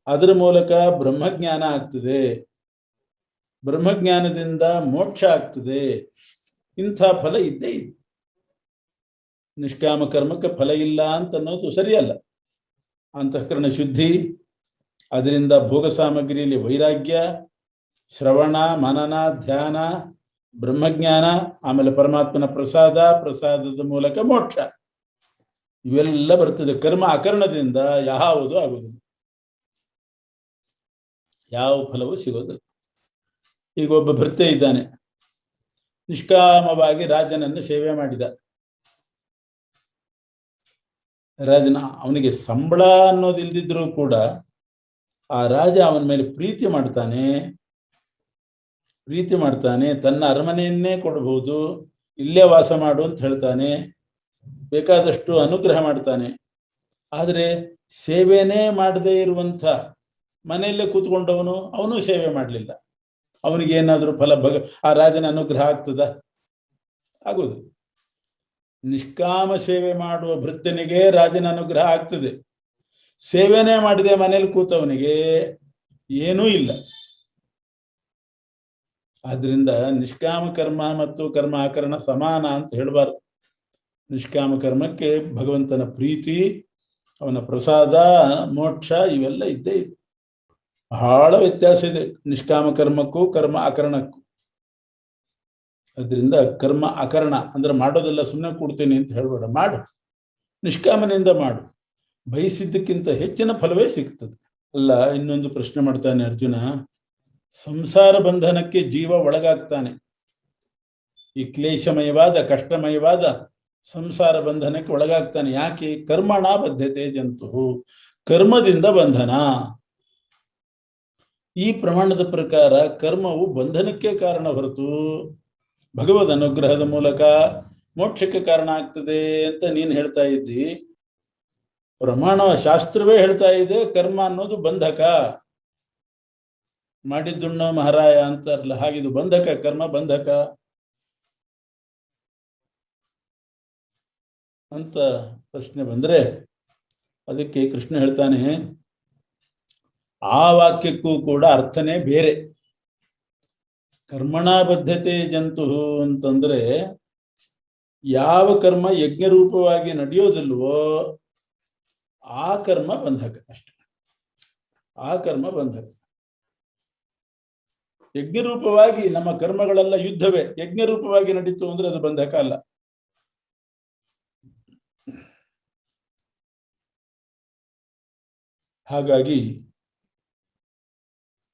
ಅದರ ಮೂಲಕ ಬ್ರಹ್ಮಜ್ಞಾನ ಆಗ್ತದೆ, ಬ್ರಹ್ಮಜ್ಞಾನದಿಂದ ಮೋಕ್ಷ ಆಗ್ತದೆ. ಇಂಥ ಫಲ ಇದ್ದೇ ಇದೆ. ನಿಷ್ಕಾಮ ಕರ್ಮಕ್ಕೆ ಫಲ ಇಲ್ಲ ಅಂತ ಅನ್ನೋದು ಸರಿಯಲ್ಲ. ಅಂತಃಕರಣ ಶುದ್ಧಿ, ಅದರಿಂದ ಭೋಗ ಸಾಮಗ್ರಿಯಲ್ಲಿ ವೈರಾಗ್ಯ, ಶ್ರವಣ ಮನನ ಧ್ಯಾನ, ಬ್ರಹ್ಮಜ್ಞಾನ, ಆಮೇಲೆ ಪರಮಾತ್ಮನ ಪ್ರಸಾದ, ಪ್ರಸಾದದ ಮೂಲಕ ಮೋಕ್ಷ, ಇವೆಲ್ಲ ಬರ್ತದೆ. ಕರ್ಮ ಅಕರ್ಣದಿಂದ ಯಾವುದು ಆಗುವುದಿಲ್ಲ, ಯಾವ ಫಲವೂ ಸಿಗೋದಿಲ್ಲ. ಈಗ ಒಬ್ಬ ಭೃತ್ಯ ಇದ್ದಾನೆ, ನಿಷ್ಕಾಮವಾಗಿ ರಾಜನನ್ನು ಸೇವೆ ಮಾಡಿದ. ರಾಜನ ಅವನಿಗೆ ಸಂಬಳ ಅನ್ನೋದು ಇಲ್ದಿದ್ರೂ ಕೂಡ ಆ ರಾಜ ಅವನ ಮೇಲೆ ಪ್ರೀತಿ ಮಾಡ್ತಾನೆ, ತನ್ನ ಅರಮನೆಯನ್ನೇ ಕೊಡಬಹುದು, ಇಲ್ಲೇ ವಾಸ ಮಾಡು ಅಂತ ಹೇಳ್ತಾನೆ, ಬೇಕಾದಷ್ಟು ಅನುಗ್ರಹ ಮಾಡ್ತಾನೆ. ಆದರೆ ಸೇವೆನೇ ಮಾಡದೇ ಇರುವಂಥ ಮನೆಯಲ್ಲೇ ಕೂತ್ಕೊಂಡವನು ಅವನು ಸೇವೆ ಮಾಡಲಿಲ್ಲ, ಅವನಿಗೇನಾದರೂ ಫಲ ಆ ರಾಜನ ಅನುಗ್ರಹ ಆಗ್ತದ? ಆಗೋದು. ನಿಷ್ಕಾಮ ಸೇವೆ ಮಾಡುವ ಭೃತ್ಯನಿಗೆ ರಾಜನ ಅನುಗ್ರಹ ಆಗ್ತದೆ, ಸೇವೆನೇ ಮಾಡಿದೆ ಮನೇಲಿ ಕೂತವನಿಗೆ ಏನೂ ಇಲ್ಲ. ಆದ್ರಿಂದ ನಿಷ್ಕಾಮ ಕರ್ಮ ಮತ್ತು ಕರ್ಮ ಆಕರಣ ಸಮಾನ ಅಂತ ಹೇಳಬಾರ್ದು. ನಿಷ್ಕಾಮ ಕರ್ಮಕ್ಕೆ ಭಗವಂತನ ಪ್ರೀತಿ, ಅವನ ಪ್ರಸಾದ, ಮೋಕ್ಷ ಇವೆಲ್ಲ ಇದ್ದೇ ಇದೆ. ಬಹಳ ವ್ಯತ್ಯಾಸ ಇದೆ ನಿಷ್ಕಾಮ ಕರ್ಮಕ್ಕೂ ಕರ್ಮ ಆಕರಣಕ್ಕೂ. ಅದರಿಂದ ಕರ್ಮ ಆಕರಣ ಅಂದ್ರೆ ಮಾಡೋದೆಲ್ಲ ಸುಮ್ಮನೆ ಕೊಡ್ತೀನಿ ಅಂತ ಹೇಳ್ಬೇಡ, ಮಾಡು, ನಿಷ್ಕಾಮನೆಯಿಂದ ಮಾಡು, ಬಯಸಿದ್ದಕ್ಕಿಂತ ಹೆಚ್ಚಿನ ಫಲವೇ ಸಿಗ್ತದೆ. ಅಲ್ಲ, ಇನ್ನೊಂದು ಪ್ರಶ್ನೆ ಮಾಡ್ತಾನೆ ಅರ್ಜುನ. ಸಂಸಾರ ಬಂಧನಕ್ಕೆ ಜೀವ ಒಳಗಾಗ್ತಾನೆ, ಈ ಕ್ಲೇಶಮಯವಾದ ಕಷ್ಟಮಯವಾದ ಸಂಸಾರ ಬಂಧನಕ್ಕೆ ಒಳಗಾಗ್ತಾನೆ. ಯಾಕೆ? ಕರ್ಮಣ ಬದ್ಧತೆ ಜಂತು, ಕರ್ಮದಿಂದ ಬಂಧನ. ಈ ಪ್ರಮಾಣದ ಪ್ರಕಾರ ಕರ್ಮವು ಬಂಧನಕ್ಕೆ ಕಾರಣ ಹೊರತು ಭಗವದ್ ಅನುಗ್ರಹದ ಮೂಲಕ ಮೋಕ್ಷಕ್ಕೆ ಕಾರಣ ಆಗ್ತದೆ ಅಂತ ನೀನು ಹೇಳ್ತಾ ಇದ್ದಿ. ಪ್ರಮಾಣ ಶಾಸ್ತ್ರವೇ ಹೇಳ್ತಾ ಇದೆ ಕರ್ಮ ಅನ್ನೋದು ಬಂಧಕ. ಮಾಡಿದ್ದುಣ್ಣೋ ಮಹಾರಾಯ ಅಂತಾರಲ್ಲ, ಹಾಗಿದು ಬಂಧಕ, ಕರ್ಮ ಬಂಧಕ ಅಂತ ಪ್ರಶ್ನೆ ಬಂದ್ರೆ ಅದಕ್ಕೆ ಕೃಷ್ಣ ಹೇಳ್ತಾನೆ, ಆ ವಾಕ್ಯಕ್ಕೂ ಕೂಡ ಅರ್ಥನೇ ಬೇರೆ. ಕರ್ಮಣ ಬದ್ಧತೆ ಜಂತು ಅಂತಂದ್ರೆ ಯಾವ ಕರ್ಮ ಯಜ್ಞರೂಪವಾಗಿ ನಡೆಯೋದಿಲ್ವೋ ಆ ಕರ್ಮ ಬಂಧಕ ಅಷ್ಟೆ. ಆ ಕರ್ಮ ಬಂಧಕ. ಯಜ್ಞರೂಪವಾಗಿ ನಮ್ಮ ಕರ್ಮಗಳೆಲ್ಲ ಯುದ್ಧವೇ, ಯಜ್ಞರೂಪವಾಗಿ ನಡೀತು ಅಂದ್ರೆ ಅದು ಬಂಧಕ ಅಲ್ಲ. ಹಾಗಾಗಿ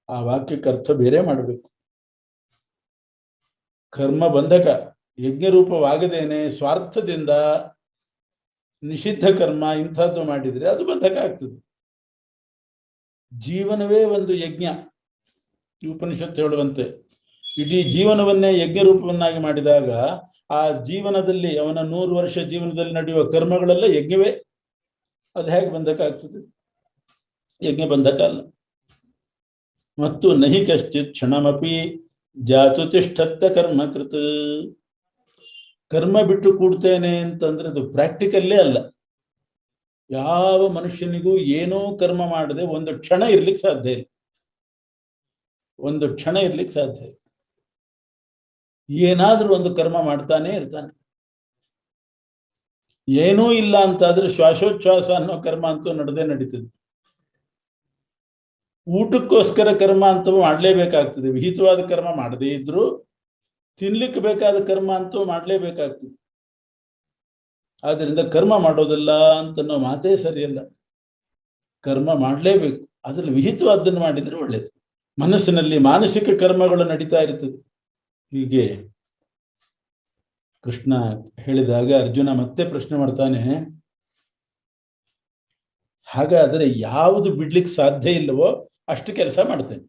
ಆ ವಾಕ್ಯಕ್ಕೆ ಅರ್ಥ ಬೇರೆ ಮಾಡಬೇಕು. ಕರ್ಮ ಬಂಧಕ, ಯಜ್ಞರೂಪವಾಗದೇನೆ ಸ್ವಾರ್ಥದಿಂದ ನಿಷಿದ್ಧ ಕರ್ಮ ಇಂಥದ್ದು ಮಾಡಿದರೆ ಅದು ಬಂಧಕ ಆಗ್ತದೆ. ಜೀವನವೇ ಒಂದು ಯಜ್ಞ. ಈ ಉಪನಿಷತ್ತು ಹೇಳುವಂತೆ ಇಡೀ ಜೀವನವನ್ನೇ ಯಜ್ಞ ರೂಪವನ್ನಾಗಿ ಮಾಡಿದಾಗ ಆ ಜೀವನದಲ್ಲಿ ಅವನ 100 ವರ್ಷ ಜೀವನದಲ್ಲಿ ನಡೆಯುವ ಕರ್ಮಗಳೆಲ್ಲ ಯಜ್ಞವೇ. ಅದು ಹೇಗೆ ಬಂಧಕ ಆಗ್ತದೆ? ಯಜ್ಞ ಬಂಧಕ ಅಲ್ಲ. ಮತ್ತು ನಹಿ ಕಶ್ಚಿತ್ ಕ್ಷಣಮಪಿ ಜಾತು ತಿಷ್ಠತ್ಯ ಕರ್ಮಕೃತ್. ಕರ್ಮ ಬಿಟ್ಟು ಕೂಡ್ತೇನೆ ಅಂತಂದ್ರೆ ಅದು ಪ್ರಾಕ್ಟಿಕಲ್ಲೇ ಅಲ್ಲ. ಯಾವ ಮನುಷ್ಯನಿಗೂ ಏನೋ ಕರ್ಮ ಮಾಡದೆ ಒಂದು ಕ್ಷಣ ಇರ್ಲಿಕ್ಕೆ ಸಾಧ್ಯ ಇಲ್ಲ. ಒಂದು ಕ್ಷಣ ಇರ್ಲಿಕ್ಕೆ ಸಾಧ್ಯ ಇಲ್ಲ. ಏನಾದ್ರೂ ಒಂದು ಕರ್ಮ ಮಾಡ್ತಾನೆ ಇರ್ತಾನೆ. ಏನೂ ಇಲ್ಲ ಅಂತಾದ್ರೆ ಶ್ವಾಸೋಚ್ಛ್ವಾಸ ಅನ್ನೋ ಕರ್ಮ ಅಂತೂ ನಡೆದೇ ನಡೀತದೆ. ಊಟಕ್ಕೋಸ್ಕರ ಕರ್ಮ ಅಂತೂ ಮಾಡಲೇಬೇಕಾಗ್ತದೆ. ವಿಹಿತವಾದ ಕರ್ಮ ಮಾಡದೇ ಇದ್ರು ತಿನ್ಲಿಕ್ಕೆ ಬೇಕಾದ ಕರ್ಮ ಅಂತೂ ಮಾಡಲೇಬೇಕಾಗ್ತದೆ. ಆದ್ದರಿಂದ ಕರ್ಮ ಮಾಡೋದಿಲ್ಲ ಅಂತನ್ನೋ ಮಾತೇ ಸರಿಯಲ್ಲ. ಕರ್ಮ ಮಾಡಲೇಬೇಕು. ಅದ್ರಲ್ಲಿ ವಿಹಿತವಾದ್ದನ್ನು ಮಾಡಿದ್ರೆ ಒಳ್ಳೇದು. ಮನಸ್ಸಿನಲ್ಲಿ ಮಾನಸಿಕ ಕರ್ಮಗಳು ನಡೀತಾ ಇರ್ತದೆ. ಹೀಗೆ ಕೃಷ್ಣ ಹೇಳಿದಾಗ ಅರ್ಜುನ ಮತ್ತೆ ಪ್ರಶ್ನೆ ಮಾಡ್ತಾನೆ, ಹಾಗಾದರೆ ಯಾವುದು ಬಿಡ್ಲಿಕ್ಕೆ ಸಾಧ್ಯ ಇಲ್ಲವೋ ಅಷ್ಟು ಕೆಲಸ ಮಾಡ್ತೇನೆ.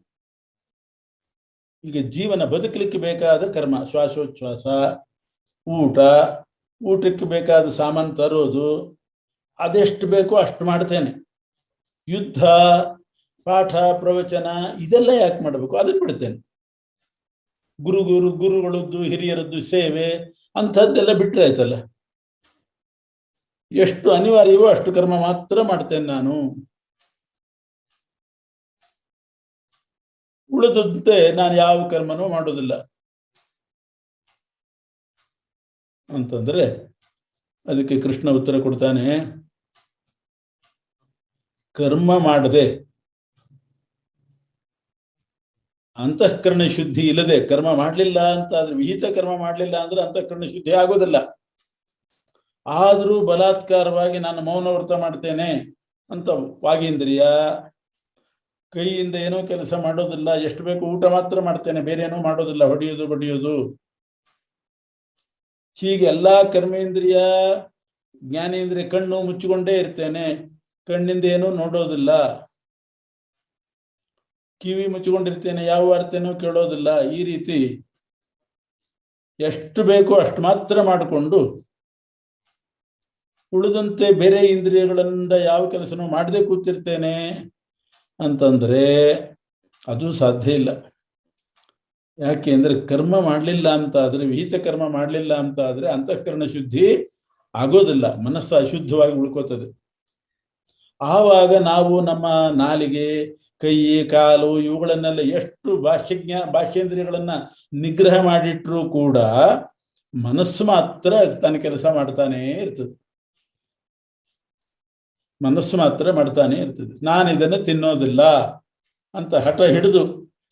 ಈಗ ಜೀವನ ಬದುಕಲಿಕ್ಕೆ ಬೇಕಾದ ಕರ್ಮ, ಶ್ವಾಸೋಚ್ಛ್ವಾಸ, ಊಟಕ್ಕೆ ಬೇಕಾದ ಸಾಮಾನು ತರೋದು, ಅದೆಷ್ಟು ಬೇಕೋ ಅಷ್ಟು ಮಾಡ್ತೇನೆ. ಯುದ್ಧ, ಪಾಠ, ಪ್ರವಚನ ಇದೆಲ್ಲ ಯಾಕೆ ಮಾಡಬೇಕು? ಅದನ್ನು ಬಿಡ್ತೇನೆ. ಗುರುಗಳದ್ದು, ಹಿರಿಯರದ್ದು ಸೇವೆ ಅಂಥದ್ದೆಲ್ಲ ಬಿಟ್ಟರೆ ಆಯ್ತಲ್ಲ. ಎಷ್ಟು ಅನಿವಾರ್ಯವೋ ಅಷ್ಟು ಕರ್ಮ ಮಾತ್ರ ಮಾಡ್ತೇನೆ ನಾನು. ಉಳಿದಂತೆ ನಾನು ಯಾವ ಕರ್ಮನೂ ಮಾಡೋದಿಲ್ಲ ಅಂತಂದ್ರೆ ಅದಕ್ಕೆ ಕೃಷ್ಣ ಉತ್ತರ ಕೊಡ್ತಾನೆ, ಕರ್ಮ ಮಾಡದೆ ಅಂತಃಕರಣ ಶುದ್ಧಿ ಇಲ್ಲದೆ ಕರ್ಮ ಮಾಡಲಿಲ್ಲ ಅಂತ ಆದ್ರೆ, ವಿಹಿತ ಕರ್ಮ ಮಾಡಲಿಲ್ಲ ಅಂದ್ರೆ ಅಂತಃಕರಣ ಶುದ್ಧಿ ಆಗೋದಿಲ್ಲ. ಆದರೂ ಬಲಾತ್ಕಾರವಾಗಿ ನಾನು ಮೌನ ವ್ರತ ಮಾಡ್ತೇನೆ ಅಂತ ವಾಗೀಂದ್ರಿಯ, ಕೈಯಿಂದ ಏನೋ ಕೆಲಸ ಮಾಡೋದಿಲ್ಲ, ಎಷ್ಟು ಬೇಕು ಊಟ ಮಾತ್ರ ಮಾಡ್ತೇನೆ, ಬೇರೆ ಏನೋ ಮಾಡೋದಿಲ್ಲ, ಹೊಡೆಯೋದು ಬಡಿಯೋದು, ಹೀಗೆ ಎಲ್ಲಾ ಕರ್ಮೇಂದ್ರಿಯ ಜ್ಞಾನಿ ಅಂದರೆ ಕಣ್ಣು ಮುಚ್ಚಿಕೊಂಡೇ ಇರ್ತೇನೆ, ಕಣ್ಣಿಂದ ಏನೂ ನೋಡೋದಿಲ್ಲ. ಕಿವಿ ಮುಚ್ಚಿಕೊಂಡಿರ್ತೇನೆ, ಯಾವ ವಾರ್ತೆನೂ ಕೇಳೋದಿಲ್ಲ. ಈ ರೀತಿ ಎಷ್ಟು ಬೇಕೋ ಅಷ್ಟು ಮಾತ್ರ ಮಾಡಿಕೊಂಡು ಉಳಿದಂತೆ ಬೇರೆ ಇಂದ್ರಿಯಗಳಿಂದ ಯಾವ ಕೆಲಸನೂ ಮಾಡದೆ ಕೂತಿರ್ತೇನೆ ಅಂತಂದ್ರೆ ಅದು ಸಾಧ್ಯ ಇಲ್ಲ. ಯಾಕೆ ಅಂದರೆ ಕರ್ಮ ಮಾಡಲಿಲ್ಲ ಅಂತ ಆದರೆ, ವಿಹಿತ ಕರ್ಮ ಮಾಡಲಿಲ್ಲ ಅಂತ ಆದರೆ ಅಂತಃಕರಣ ಶುದ್ಧಿ ಆಗೋದಿಲ್ಲ, ಮನಸ್ಸು ಅಶುದ್ಧವಾಗಿ ಉಳ್ಕೋತದೆ. ಆವಾಗ ನಾವು ನಮ್ಮ ನಾಲಿಗೆ, ಕೈ, ಕಾಲು ಇವುಗಳನ್ನೆಲ್ಲ ಎಷ್ಟು ಭಾಷ್ಯೇಂದ್ರಿಯಗಳನ್ನ ನಿಗ್ರಹ ಮಾಡಿಟ್ರೂ ಕೂಡ ಮನಸ್ಸು ಮಾತ್ರ ತನ್ನ ಕೆಲಸ ಮಾಡ್ತಾನೇ ಇರ್ತದೆ. ಮನಸ್ಸು ಮಾತ್ರ ಮಾಡ್ತಾನೆ ಇರ್ತದೆ. ನಾನು ಇದನ್ನು ತಿನ್ನೋದಿಲ್ಲ ಅಂತ ಹಠ ಹಿಡಿದು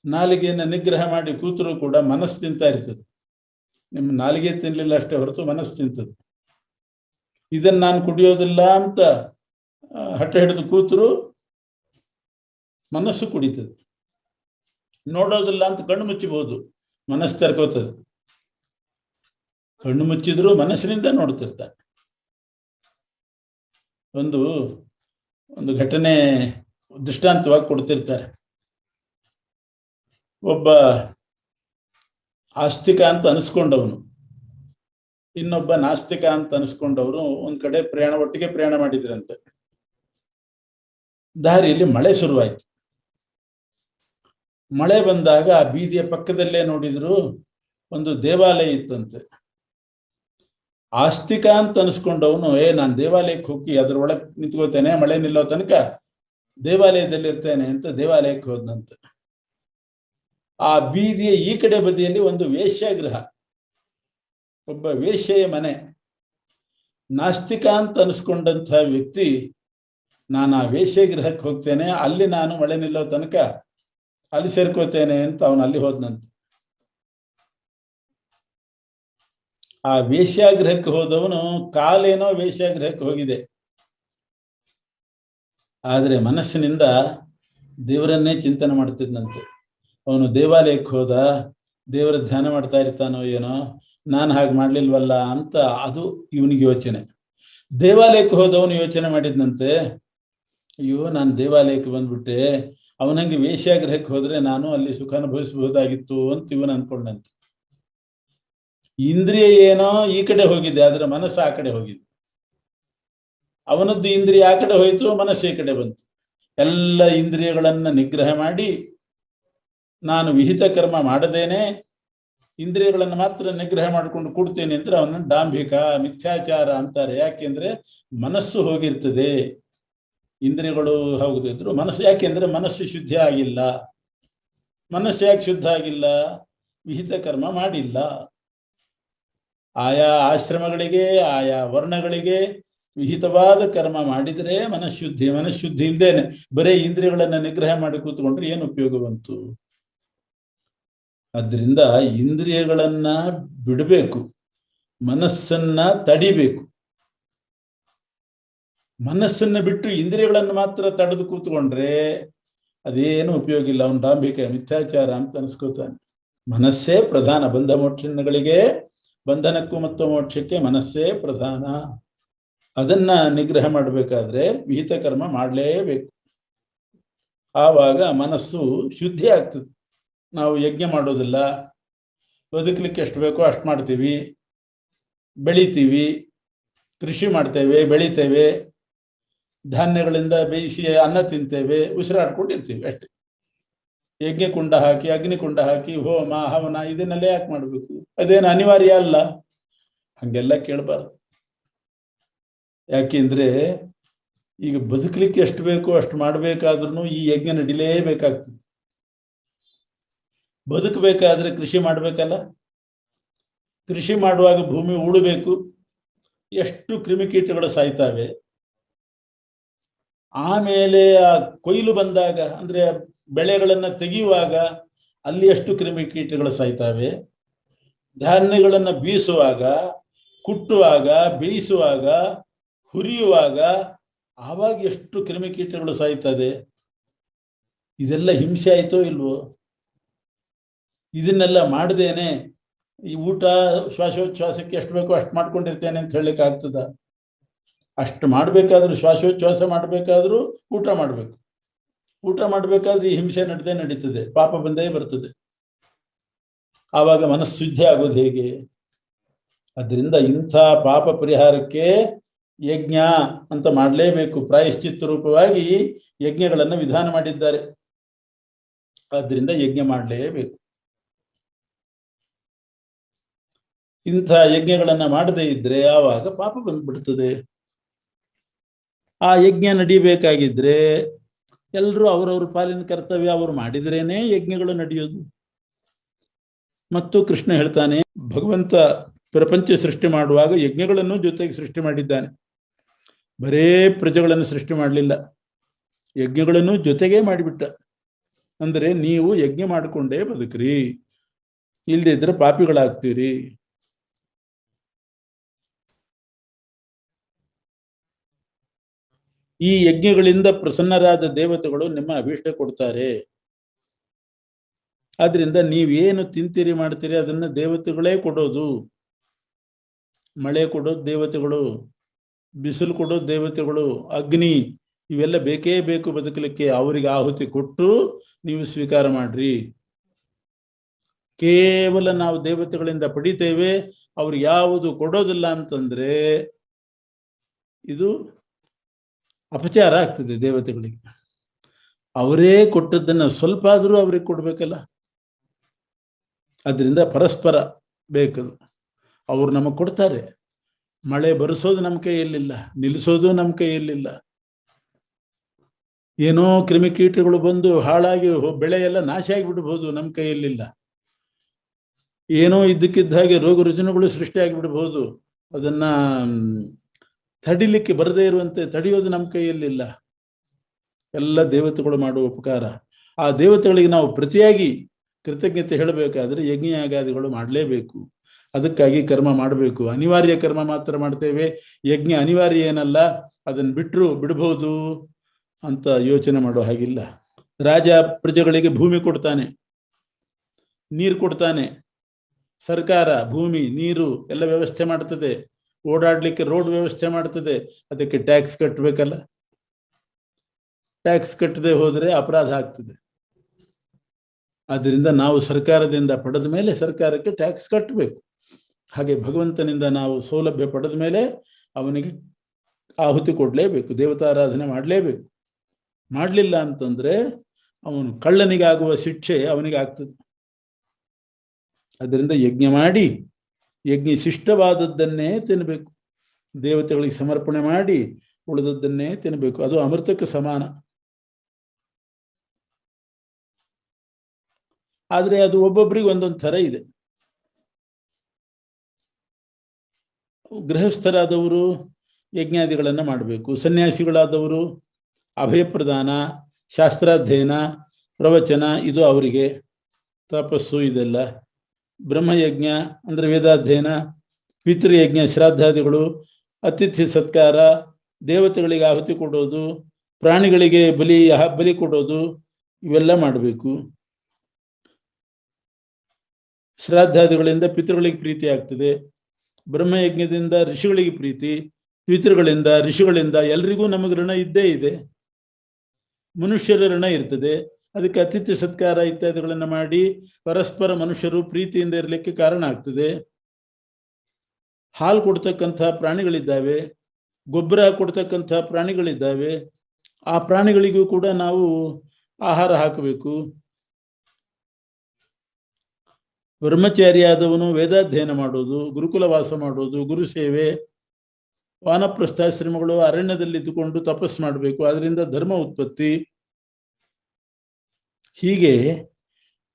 ನಾಲಿಗೆಯನ್ನು ನಿಗ್ರಹ ಮಾಡಿ ಕೂತರೂ ಕೂಡ ಮನಸ್ಸು ತಿಂತಾ ಇರ್ತದೆ. ನಿಮ್ಮ ನಾಲಿಗೆ ತಿನ್ನಲಿಲ್ಲ ಅಷ್ಟೇ ಹೊರತು ಮನಸ್ಸು ತಿಂತದೆ. ಇದನ್ನು ನಾನು ಕುಡಿಯೋದಿಲ್ಲ ಅಂತ ಹಠ ಹಿಡಿದು ಕೂತರು ಮನಸ್ಸು ಕುಡಿತದೆ. ನೋಡೋದಿಲ್ಲ ಅಂತ ಕಣ್ಣು ಮುಚ್ಚಬಹುದು, ಮನಸ್ಸು ತೆರ್ಕೋತದೆ. ಕಣ್ಣು ಮುಚ್ಚಿದ್ರು ಮನಸ್ಸಿನಿಂದ ನೋಡ್ತಿರ್ತಾನೆ. ಒಂದು ಘಟನೆ ದೃಷ್ಟಾಂತವಾಗಿ ಕೊಡ್ತಿರ್ತಾರೆ. ಒಬ್ಬ ಆಸ್ತಿಕ ಅಂತ ಅನಿಸ್ಕೊಂಡವನು, ಇನ್ನೊಬ್ಬ ನಾಸ್ತಿಕ ಅಂತ ಅನಿಸ್ಕೊಂಡವರು ಒಂದ್ ಕಡೆ ಒಟ್ಟಿಗೆ ಪ್ರಯಾಣ ಮಾಡಿದ್ರಂತೆ. ದಾರಿಯಲ್ಲಿ ಮಳೆ ಶುರುವಾಯಿತು. ಮಳೆ ಬಂದಾಗ ಆ ಬೀದಿಯ ಪಕ್ಕದಲ್ಲೇ ನೋಡಿದ್ರು ಒಂದು ದೇವಾಲಯ ಇತ್ತಂತೆ. ಆಸ್ತಿಕ ಅಂತ ಅನಿಸ್ಕೊಂಡವನು ನಾನು ದೇವಾಲಯಕ್ಕೆ ಹೋಗಿ ಅದರೊಳಗೆ ನಿಂತ್ಕೋತೇನೆ, ಮಳೆ ನಿಲ್ಲೋ ತನಕ ದೇವಾಲಯದಲ್ಲಿ ಇರ್ತೇನೆ ಅಂತ ದೇವಾಲಯಕ್ಕೆ ಹೋದಂತೆ. ಆ ಬೀದಿಯ ಈ ಕಡೆ ಬದಿಯಲ್ಲಿ ಒಂದು ವೇಶ್ಯಾಗೃಹ, ಒಬ್ಬ ವೇಶ್ಯೆಯ ಮನೆ. ನಾಸ್ತಿಕ ಅಂತ ಅನಿಸ್ಕೊಂಡಂಥ ವ್ಯಕ್ತಿ ನಾನು ಆ ವೇಶ್ಯಾಗೃಹಕ್ಕೆ ಹೋಗ್ತೇನೆ, ಅಲ್ಲಿ ನಾನು ಮಳೆ ನಿಲ್ಲೋ ತನಕ ಅಲ್ಲಿ ಸೇರ್ಕೋತೇನೆ ಅಂತ ಅವನು ಅಲ್ಲಿ ಹೋದನಂತೆ. ಆ ವೇಶ್ಯಾಗೃಹಕ್ಕೆ ಹೋದವನು ಕಾಲೇನೋ ವೇಶ್ಯಾಗೃಹಕ್ಕೆ ಹೋಗಿದೆ, ಆದರೆ ಮನಸ್ಸಿನಿಂದ ದೇವರನ್ನೇ ಚಿಂತನೆ ಮಾಡ್ತಿದ್ದಂತೆ. ಅವನು ದೇವಾಲಯಕ್ಕೆ ಹೋದ, ದೇವರ ಧ್ಯಾನ ಮಾಡ್ತಾ ಇರ್ತಾನೋ ಏನೋ, ನಾನು ಹಾಗೆ ಮಾಡ್ಲಿಲ್ವಲ್ಲ ಅಂತ ಅದು ಇವನಿಗೆ ಯೋಚನೆ. ದೇವಾಲಯಕ್ಕೆ ಹೋದವನು ಯೋಚನೆ ಮಾಡಿದ್ನಂತೆ, ಅಯ್ಯೋ ನಾನು ದೇವಾಲಯಕ್ಕೆ ಬಂದ್ಬಿಟ್ಟೆ, ಅವನಂಗೆ ವೇಶ್ಯಾಗೃಹಕ್ಕೆ ಹೋದ್ರೆ ನಾನು ಅಲ್ಲಿ ಸುಖ ಅನುಭವಿಸಬಹುದಾಗಿತ್ತು ಅಂತ ಇವನು ಅನ್ಕೊಂಡಂತೆ. ಇಂದ್ರಿಯ ಏನೋ ಈ ಕಡೆ ಹೋಗಿದೆ, ಆದ್ರೆ ಮನಸ್ಸು ಆ ಕಡೆ ಹೋಗಿದೆ. ಅವನದ್ದು ಇಂದ್ರಿಯ ಆ ಕಡೆ ಹೋಯ್ತು, ಮನಸ್ಸು ಈ ಕಡೆ ಬಂತು. ಎಲ್ಲ ಇಂದ್ರಿಯಗಳನ್ನ ನಿಗ್ರಹ ಮಾಡಿ ನಾನು ವಿಹಿತ ಕರ್ಮ ಮಾಡದೇನೆ ಇಂದ್ರಿಯಗಳನ್ನು ಮಾತ್ರ ನಿಗ್ರಹ ಮಾಡಿಕೊಂಡು ಕೂಡ್ತೇನೆ ಅಂದ್ರೆ ಅವನನ್ನು ಡಾಂಭಿಕ, ಮಿಥ್ಯಾಚಾರ ಅಂತಾರೆ. ಯಾಕೆಂದ್ರೆ ಮನಸ್ಸು ಹೋಗಿರ್ತದೆ, ಇಂದ್ರಿಯಗಳು ಹೋಗದಿದ್ರು ಮನಸ್ಸು. ಯಾಕೆಂದ್ರೆ ಮನಸ್ಸು ಶುದ್ಧ ಆಗಿಲ್ಲ. ಮನಸ್ಸು ಯಾಕೆ ಶುದ್ಧ ಆಗಿಲ್ಲ? ವಿಹಿತ ಕರ್ಮ ಮಾಡಿಲ್ಲ. ಆಯಾ ಆಶ್ರಮಗಳಿಗೆ, ಆಯಾ ವರ್ಣಗಳಿಗೆ ವಿಹಿತವಾದ ಕರ್ಮ ಮಾಡಿದರೆ ಮನಃಶುದ್ಧಿ. ಮನಃಶುದ್ಧಿ ಇಲ್ದೇನೆ ಬರೇ ಇಂದ್ರಿಯಗಳನ್ನ ನಿಗ್ರಹ ಮಾಡಿ ಕೂತ್ಕೊಂಡ್ರೆ ಏನು ಉಪಯೋಗ ಬಂತು? ಅದರಿಂದ ಇಂದ್ರಿಯಗಳನ್ನ ಬಿಡಬೇಕು, ಮನಸ್ಸನ್ನ ತಡಿಬೇಕು. ಮನಸ್ಸನ್ನ ಬಿಟ್ಟು ಇಂದ್ರಿಯಗಳನ್ನು ಮಾತ್ರ ತಡೆದು ಕೂತ್ಕೊಂಡ್ರೆ ಅದೇನು ಉಪಯೋಗ ಇಲ್ಲ. ಅವನು ಡಾಂಭಿಕ, ಮಿಥ್ಯಾಚಾರ ಅಂತ ಅನಿಸ್ಕೋತಾನೆ. ಮನಸ್ಸೇ ಪ್ರಧಾನ. ಬಂಧ ಮೋಕ್ಷಗಳಿಗೆ, ಬಂಧನಕ್ಕೂ ಮತ್ತು ಮೋಕ್ಷಕ್ಕೆ ಮನಸ್ಸೇ ಪ್ರಧಾನ. ಅದನ್ನ ನಿಗ್ರಹ ಮಾಡಬೇಕಾದ್ರೆ ವಿಹಿತ ಕರ್ಮ ಮಾಡಲೇಬೇಕು. ಆವಾಗ ಮನಸ್ಸು ಶುದ್ಧಿ ಆಗ್ತದೆ. ನಾವು ಯಜ್ಞ ಮಾಡೋದಿಲ್ಲ, ಬದುಕಲಿಕ್ಕೆ ಎಷ್ಟು ಬೇಕೋ ಅಷ್ಟು ಮಾಡ್ತೀವಿ, ಬೆಳಿತೀವಿ, ಕೃಷಿ ಮಾಡ್ತೇವೆ, ಬೆಳಿತೇವೆ, ಧಾನ್ಯಗಳಿಂದ ಬೇಯಿಸಿ ಅನ್ನ ತಿಂತೇವೆ, ಉಸಿರಾಡ್ಕೊಂಡಿರ್ತೀವಿ ಅಷ್ಟೇ. ಯಜ್ಞ ಕುಂಡ ಹಾಕಿ, ಅಗ್ನಿಕುಂಡ ಹಾಕಿ, ಹೋಮ ಹವನ ಇದನ್ನೆಲ್ಲ ಯಾಕೆ ಮಾಡಬೇಕು? ಅದೇನು ಅನಿವಾರ್ಯ ಅಲ್ಲ. ಹಂಗೆಲ್ಲ ಕೇಳಬಾರ್ದು. ಯಾಕೆಂದ್ರೆ ಈಗ ಬದುಕಲಿಕ್ಕೆ ಎಷ್ಟು ಬೇಕೋ ಅಷ್ಟು ಮಾಡಬೇಕಾದ್ರೂ ಈ ಯಜ್ಞ ನಡಿಲೇಬೇಕಾಗ್ತದೆ. ಬದುಕಬೇಕಾದ್ರೆ ಕೃಷಿ ಮಾಡಬೇಕಲ್ಲ. ಕೃಷಿ ಮಾಡುವಾಗ ಭೂಮಿ ಉಳಬೇಕು, ಎಷ್ಟು ಕ್ರಿಮಿಕೀಟಗಳು ಸಾಯ್ತಾವೆ. ಆಮೇಲೆ ಆ ಕೊಯ್ಲು ಬಂದಾಗ ಅಂದ್ರೆ ಬೆಳೆಗಳನ್ನ ತೆಗೆಯುವಾಗ ಅಲ್ಲಿ ಎಷ್ಟು ಕ್ರಿಮಿಕೀಟಗಳು ಸಾಯ್ತಾವೆ. ಧಾನ್ಯಗಳನ್ನು ಬೀಸುವಾಗ, ಕುಟ್ಟುವಾಗ, ಬೇಯಿಸುವಾಗ, ಹುರಿಯುವಾಗ ಆವಾಗ ಎಷ್ಟು ಕ್ರಿಮಿಕೀಟಗಳು ಸಾಯ್ತದೆ. ಇದೆಲ್ಲ ಹಿಂಸೆ ಆಯ್ತೋ ಇಲ್ವೋ? ಇದನ್ನೆಲ್ಲ ಮಾಡದೇನೆ ಈ ಊಟ ಶ್ವಾಸೋಚ್ಛ್ವಾಸಕ್ಕೆ ಎಷ್ಟು ಬೇಕೋ ಅಷ್ಟು ಮಾಡ್ಕೊಂಡಿರ್ತೇನೆ ಅಂತ ಹೇಳಲಿಕ್ಕೆ ಆಗ್ತದ? ಅಷ್ಟು ಮಾಡಬೇಕಾದ್ರೂ, ಶ್ವಾಸೋಚ್ಛ್ವಾಸ ಮಾಡಬೇಕಾದ್ರೂ ಊಟ ಮಾಡಬೇಕು. ಊಟ ಮಾಡಬೇಕಾದ್ರೆ ಈ ಹಿಂಸೆ ನಡೀತದೆ, ಪಾಪ ಬಂದೇ ಬರ್ತದೆ. ಆವಾಗ ಮನಸ್ಸು ಶುದ್ಧಿ ಆಗೋದು ಹೇಗೆ? ಅದರಿಂದ ಇಂಥ ಪಾಪ ಪರಿಹಾರಕ್ಕೆ ಯಜ್ಞ ಅಂತ ಮಾಡಲೇಬೇಕು. ಪ್ರಾಯಶ್ಚಿತ್ತ ರೂಪವಾಗಿ ಯಜ್ಞಗಳನ್ನು ವಿಧಾನ ಮಾಡಿದ್ದಾರೆ. ಆದ್ದರಿಂದ ಯಜ್ಞ ಮಾಡಲೇಬೇಕು. ಇಂಥ ಯಜ್ಞಗಳನ್ನು ಮಾಡದೇ ಇದ್ರೆ ಆವಾಗ ಪಾಪ ಬಂದ್ಬಿಡ್ತದೆ. ಆ ಯಜ್ಞ ನಡಿಬೇಕಾಗಿದ್ರೆ ಎಲ್ಲರೂ ಅವರವ್ರ ಪಾಲಿನ ಕರ್ತವ್ಯ ಅವರು ಮಾಡಿದ್ರೇನೆ ಯಜ್ಞಗಳು ನಡೆಯೋದು. ಮತ್ತು ಕೃಷ್ಣ ಹೇಳ್ತಾನೆ, ಭಗವಂತ ಪ್ರಪಂಚ ಸೃಷ್ಟಿ ಮಾಡುವಾಗ ಯಜ್ಞಗಳನ್ನು ಜೊತೆಗೆ ಸೃಷ್ಟಿ ಮಾಡಿದ್ದಾನೆ. ಬರೇ ಪ್ರಜೆಗಳನ್ನು ಸೃಷ್ಟಿ ಮಾಡಲಿಲ್ಲ, ಯಜ್ಞಗಳನ್ನು ಜೊತೆಗೆ ಮಾಡಿಬಿಟ್ಟ. ಅಂದರೆ ನೀವು ಯಜ್ಞ ಮಾಡಿಕೊಂಡೇ ಬದುಕ್ರಿ, ಇಲ್ಲದೆ ಇದ್ರೆ ಪಾಪಿಗಳಾಗ್ತೀರಿ. ಈ ಯಜ್ಞಗಳಿಂದ ಪ್ರಸನ್ನರಾದ ದೇವತೆಗಳು ನಿಮ್ಮ ಅಭೀಷ್ಟ ಕೊಡ್ತಾರೆ. ಆದ್ರಿಂದ ನೀವೇನು ತಿಂತೀರಿ ಮಾಡ್ತೀರಿ ಅದನ್ನ ದೇವತೆಗಳೇ ಕೊಡೋದು. ಮಳೆ ಕೊಡೋದು ದೇವತೆಗಳು, ಬಿಸಿಲು ಕೊಡೋದು ದೇವತೆಗಳು, ಅಗ್ನಿ ಇವೆಲ್ಲ ಬೇಕೇ ಬೇಕು ಬದುಕಲಿಕ್ಕೆ. ಅವರಿಗೆ ಆಹುತಿ ಕೊಟ್ಟು ನೀವು ಸ್ವೀಕಾರ ಮಾಡ್ರಿ. ಕೇವಲ ನಾವು ದೇವತೆಗಳಿಂದ ಪಡಿತೇವೆ, ಅವ್ರು ಯಾವುದು ಕೊಡೋದಿಲ್ಲ ಅಂತಂದ್ರೆ ಇದು ಅಪಚಾರ ಆಗ್ತದೆ ದೇವತೆಗಳಿಗೆ. ಅವರೇ ಕೊಟ್ಟದ್ದನ್ನು ಸ್ವಲ್ಪ ಆದರೂ ಅವ್ರಿಗೆ ಕೊಡ್ಬೇಕಲ್ಲ. ಅದರಿಂದ ಪರಸ್ಪರ ಬೇಕದು. ಅವ್ರು ನಮಗೆ ಕೊಡ್ತಾರೆ, ಮಳೆ ಬರೆಸೋದು ನಮ್ಮ ಕೈಯಲ್ಲಿಲ್ಲ, ನಿಲ್ಲಿಸೋದು ನಮ್ಮ ಕೈಯಲ್ಲಿಲ್ಲ. ಏನೋ ಕ್ರಿಮಿಕೀಟಗಳು ಬಂದು ಹಾಳಾಗಿ ಬೆಳೆ ಎಲ್ಲ ನಾಶ ಆಗಿಬಿಡ್ಬೋದು, ನಮ್ಮ ಕೈಯಲ್ಲಿಲ್ಲ. ಏನೋ ಇದ್ದಕ್ಕಿದ್ದ ಹಾಗೆ ರೋಗ ರುಜಿನಗಳು ಸೃಷ್ಟಿಯಾಗಿಬಿಡ್ಬೋದು, ಅದನ್ನ ತಡಿಲಿಕ್ಕೆ ಬರದೇ ಇರುವಂತೆ ತಡೆಯೋದು ನಮ್ಮ ಕೈಯಲ್ಲಿಲ್ಲ. ಎಲ್ಲ ದೇವತೆಗಳು ಮಾಡುವ ಉಪಕಾರ. ಆ ದೇವತೆಗಳಿಗೆ ನಾವು ಪ್ರತಿಯಾಗಿ ಕೃತಜ್ಞತೆ ಹೇಳಬೇಕಾದ್ರೆ ಯಜ್ಞಯಾಗಾದಿಗಳು ಮಾಡಲೇಬೇಕು. ಅದಕ್ಕಾಗಿ ಕರ್ಮ ಮಾಡಬೇಕು. ಅನಿವಾರ್ಯ ಕರ್ಮ ಮಾತ್ರ ಮಾಡ್ತೇವೆ, ಯಜ್ಞ ಅನಿವಾರ್ಯ ಏನಲ್ಲ, ಅದನ್ನು ಬಿಡಬಹುದು ಅಂತ ಯೋಚನೆ ಮಾಡೋ ಹಾಗಿಲ್ಲ. ರಾಜ ಪ್ರಜೆಗಳಿಗೆ ಭೂಮಿ ಕೊಡ್ತಾನೆ, ನೀರು ಕೊಡ್ತಾನೆ, ಸರ್ಕಾರ ಭೂಮಿ ನೀರು ಎಲ್ಲ ವ್ಯವಸ್ಥೆ ಮಾಡ್ತದೆ, ಓಡಾಡ್ಲಿಕ್ಕೆ ರೋಡ್ ವ್ಯವಸ್ಥೆ ಮಾಡ್ತದೆ. ಅದಕ್ಕೆ ಟ್ಯಾಕ್ಸ್ ಕಟ್ಟಬೇಕಲ್ಲ. ಟ್ಯಾಕ್ಸ್ ಕಟ್ಟದೆ ಹೋದರೆ ಅಪರಾಧ ಆಗ್ತದೆ. ಆದ್ದರಿಂದ ನಾವು ಸರ್ಕಾರದಿಂದ ಪಡೆದ ಮೇಲೆ ಸರ್ಕಾರಕ್ಕೆ ಟ್ಯಾಕ್ಸ್ ಕಟ್ಟಬೇಕು. ಹಾಗೆ ಭಗವಂತನಿಂದ ನಾವು ಸೌಲಭ್ಯ ಪಡೆದ ಮೇಲೆ ಅವನಿಗೆ ಆಹುತಿ ಕೊಡಲೇಬೇಕು, ದೇವತಾರಾಧನೆ ಮಾಡಲೇಬೇಕು. ಮಾಡಲಿಲ್ಲ ಅಂತಂದ್ರೆ ಅವನು ಕಳ್ಳನಿಗಾಗುವ ಶಿಕ್ಷೆ ಅವನಿಗೆ ಆಗ್ತದೆ. ಅದರಿಂದ ಯಜ್ಞ ಮಾಡಿ ಯಜ್ಞ ಶಿಷ್ಟವಾದದ್ದನ್ನೇ ತಿನ್ನಬೇಕು, ದೇವತೆಗಳಿಗೆ ಸಮರ್ಪಣೆ ಮಾಡಿ ಉಳಿದದ್ದನ್ನೇ ತಿನ್ನಬೇಕು. ಅದು ಅಮೃತಕ್ಕೆ ಸಮಾನ. ಆದರೆ ಅದು ಒಬ್ಬೊಬ್ಬರಿಗೆ ಒಂದೊಂದು ಥರ ಇದೆ. ಗೃಹಸ್ಥರಾದವರು ಯಜ್ಞಾದಿಗಳನ್ನು ಮಾಡಬೇಕು, ಸನ್ಯಾಸಿಗಳಾದವರು ಅಭಯ ಪ್ರದಾನ, ಶಾಸ್ತ್ರಾಧ್ಯಯನ, ಪ್ರವಚನ ಇದು ಅವರಿಗೆ, ತಪಸ್ಸು ಇದೆಲ್ಲ. ಬ್ರಹ್ಮಯಜ್ಞ ಅಂದರೆ ವೇದಾಧ್ಯಯನ, ಪಿತೃಯಜ್ಞ ಶ್ರಾದ್ದಾದಿಗಳು, ಅತಿಥಿ ಸತ್ಕಾರ, ದೇವತೆಗಳಿಗೆ ಆಹುತಿ ಕೊಡೋದು, ಪ್ರಾಣಿಗಳಿಗೆ ಬಲಿ ಕೊಡೋದು, ಇವೆಲ್ಲ ಮಾಡಬೇಕು. ಶ್ರಾದ್ದಾದಿಗಳಿಂದ ಪಿತೃಗಳಿಗೆ ಪ್ರೀತಿ ಆಗ್ತದೆ, ಬ್ರಹ್ಮಯಜ್ಞದಿಂದ ಋಷಿಗಳಿಗೆ ಪ್ರೀತಿ, ಪಿತೃಗಳಿಂದ ಋಷಿಗಳಿಂದ ಎಲ್ರಿಗೂ ನಮಗೆ ಋಣ ಇದ್ದೇ ಇದೆ. ಮನುಷ್ಯರ ಋಣ ಇರ್ತದೆ. ಅದಕ್ಕೆ ಅತಿಥಿ ಸತ್ಕಾರ ಇತ್ಯಾದಿಗಳನ್ನು ಮಾಡಿ ಪರಸ್ಪರ ಮನುಷ್ಯರು ಪ್ರೀತಿಯಿಂದ ಇರಲಿಕ್ಕೆ ಕಾರಣ ಆಗ್ತದೆ. ಹಾಲು ಕೊಡ್ತಕ್ಕಂಥ ಪ್ರಾಣಿಗಳಿದ್ದಾವೆ, ಗೊಬ್ಬರ ಕೊಡ್ತಕ್ಕಂಥ ಪ್ರಾಣಿಗಳಿದ್ದಾವೆ. ಆ ಪ್ರಾಣಿಗಳಿಗೂ ಕೂಡ ನಾವು ಆಹಾರ ಹಾಕಬೇಕು. ಬ್ರಹ್ಮಚಾರಿಯಾದವನು ವೇದಾಧ್ಯಯನ ಮಾಡೋದು, ಗುರುಕುಲ ವಾಸ ಮಾಡೋದು, ಗುರು ಸೇವೆ, ವಾನಪ್ರಸ್ಥಾಶ್ರಮಗಳು, ಅರಣ್ಯದಲ್ಲಿದ್ದುಕೊಂಡು ತಪಸ್ಸು ಮಾಡಬೇಕು, ಅದರಿಂದ ಧರ್ಮ ಉತ್ಪತ್ತಿ. ಹೀಗೆ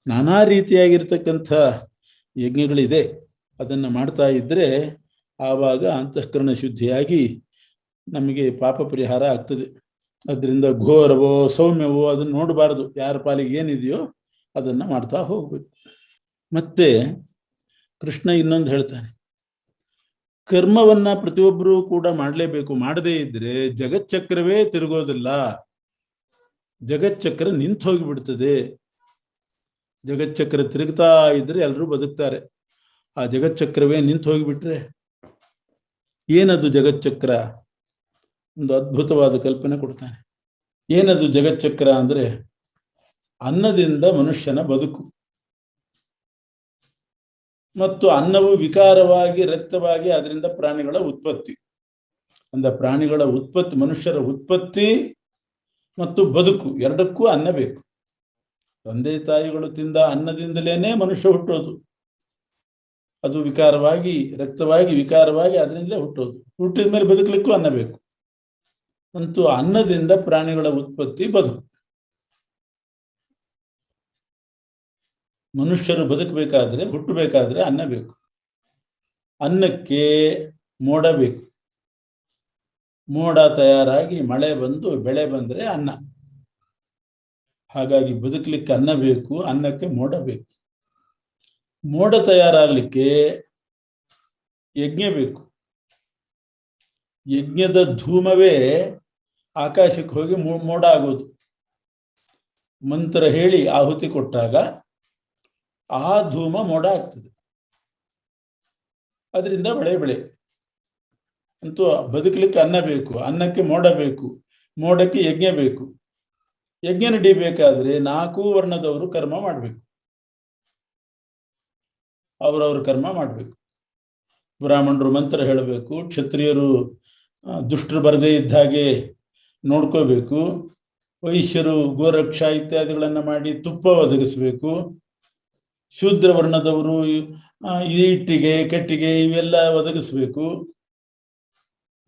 ನಾನಾ ರೀತಿಯಾಗಿರ್ತಕ್ಕಂಥ ಯಜ್ಞಗಳಿದೆ. ಅದನ್ನು ಮಾಡ್ತಾ ಇದ್ದರೆ ಆವಾಗ ಅಂತಃಕರಣ ಶುದ್ಧಿಯಾಗಿ ನಮಗೆ ಪಾಪ ಪರಿಹಾರ ಆಗ್ತದೆ. ಅದರಿಂದ ಘೋರವೋ ಸೌಮ್ಯವೋ ಅದನ್ನು ನೋಡಬಾರ್ದು, ಯಾರ ಪಾಲಿಗೆ ಏನಿದೆಯೋ ಅದನ್ನು ಮಾಡ್ತಾ ಹೋಗ್ಬೇಕು. ಮತ್ತೆ ಕೃಷ್ಣ ಇನ್ನೊಂದು ಹೇಳ್ತಾನೆ, ಕರ್ಮವನ್ನ ಪ್ರತಿಯೊಬ್ಬರೂ ಕೂಡ ಮಾಡಲೇಬೇಕು. ಮಾಡದೇ ಇದ್ರೆ ಜಗಚ್ಚಕ್ರವೇ ತಿರುಗೋದಿಲ್ಲ, ಜಗಚ್ಚಕ್ರ ನಿಂತು ಹೋಗಿಬಿಡ್ತದೆ. ಜಗಚ್ಚಕ್ರ ತಿರುಗ್ತಾ ಇದ್ರೆ ಎಲ್ಲರೂ ಬದುಕ್ತಾರೆ. ಆ ಜಗಚ್ಚಕ್ರವೇ ನಿಂತು ಹೋಗಿಬಿಟ್ರೆ ಏನದು ಜಗಚ್ಚಕ್ರ? ಒಂದು ಅದ್ಭುತವಾದ ಕಲ್ಪನೆ ಕೊಡ್ತಾನೆ. ಏನದು ಜಗಚ್ಚಕ್ರ ಅಂದರೆ ಅನ್ನದಿಂದ ಮನುಷ್ಯನ ಬದುಕು, ಮತ್ತು ಅನ್ನವು ವಿಕಾರವಾಗಿ ರಕ್ತವಾಗಿ ಅದರಿಂದ ಪ್ರಾಣಿಗಳ ಉತ್ಪತ್ತಿ. ಪ್ರಾಣಿಗಳ ಉತ್ಪತ್ತಿ, ಮನುಷ್ಯರ ಉತ್ಪತ್ತಿ ಮತ್ತು ಬದುಕು ಎರಡಕ್ಕೂ ಅನ್ನ ಬೇಕು. ತಂದೆ ತಾಯಿಗಳು ತಿಂದ ಅನ್ನದಿಂದಲೇನೆ ಮನುಷ್ಯ ಹುಟ್ಟೋದು. ಅದು ವಿಕಾರವಾಗಿ ರಕ್ತವಾಗಿ ವಿಕಾರವಾಗಿ ಅದರಿಂದಲೇ ಹುಟ್ಟೋದು. ಹುಟ್ಟಿದ ಮೇಲೆ ಬದುಕಲಿಕ್ಕೂ ಅನ್ನ ಬೇಕು. ಅಂತೂ ಅನ್ನದಿಂದ ಪ್ರಾಣಿಗಳ ಉತ್ಪತ್ತಿ, ಬದುಕು. ಮನುಷ್ಯರು ಬದುಕಬೇಕಾದ್ರೆ, ಹುಟ್ಟಬೇಕಾದ್ರೆ ಅನ್ನ ಬೇಕು. ಅನ್ನಕ್ಕೆ ಮೋಡ ಬೇಕು. ಮೋಡ ತಯಾರಾಗಿ ಮಳೆ ಬಂದು ಬೆಳೆ ಬಂದರೆ ಅನ್ನ. ಹಾಗಾಗಿ ಬದುಕಲಿಕ್ಕೆ ಅನ್ನ ಬೇಕು, ಅನ್ನಕ್ಕೆ ಮೋಡ ಬೇಕು. ಮೋಡ ತಯಾರಾಗಲಿಕ್ಕೆ ಯಜ್ಞ ಬೇಕು. ಯಜ್ಞದ ಧೂಮವೇ ಆಕಾಶಕ್ಕೆ ಹೋಗಿ ಮೋಡ ಆಗೋದು. ಮಂತ್ರ ಹೇಳಿ ಆಹುತಿ ಕೊಟ್ಟಾಗ ಆ ಧೂಮ ಮೋಡ ಆಗ್ತದೆ. ಅದರಿಂದ ಬೆಳೆ. ಅಂತೂ ಬದುಕಲಿಕ್ಕೆ ಅನ್ನ ಬೇಕು, ಅನ್ನಕ್ಕೆ ಮೋಡ ಬೇಕು, ಮೋಡಕ್ಕೆ ಯಜ್ಞ ಬೇಕು. ಯಜ್ಞ ನಡಿಬೇಕಾದ್ರೆ 4 ವರ್ಣದವರು ಕರ್ಮ ಮಾಡಬೇಕು. ಅವರವ್ರ ಕರ್ಮ ಮಾಡಬೇಕು. ಬ್ರಾಹ್ಮಣರು ಮಂತ್ರ ಹೇಳಬೇಕು, ಕ್ಷತ್ರಿಯರು ದುಷ್ಟರು ಬರದೇ ಇದ್ದ ಹಾಗೆ ನೋಡ್ಕೋಬೇಕು, ವೈಶ್ಯರು ಗೋರಕ್ಷ ಇತ್ಯಾದಿಗಳನ್ನು ಮಾಡಿ ತುಪ್ಪ ಒದಗಿಸ್ಬೇಕು, ಶೂದ್ರ ವರ್ಣದವರು ಇಟ್ಟಿಗೆ ಕಟ್ಟಿಗೆ ಇವೆಲ್ಲ ಒದಗಿಸ್ಬೇಕು.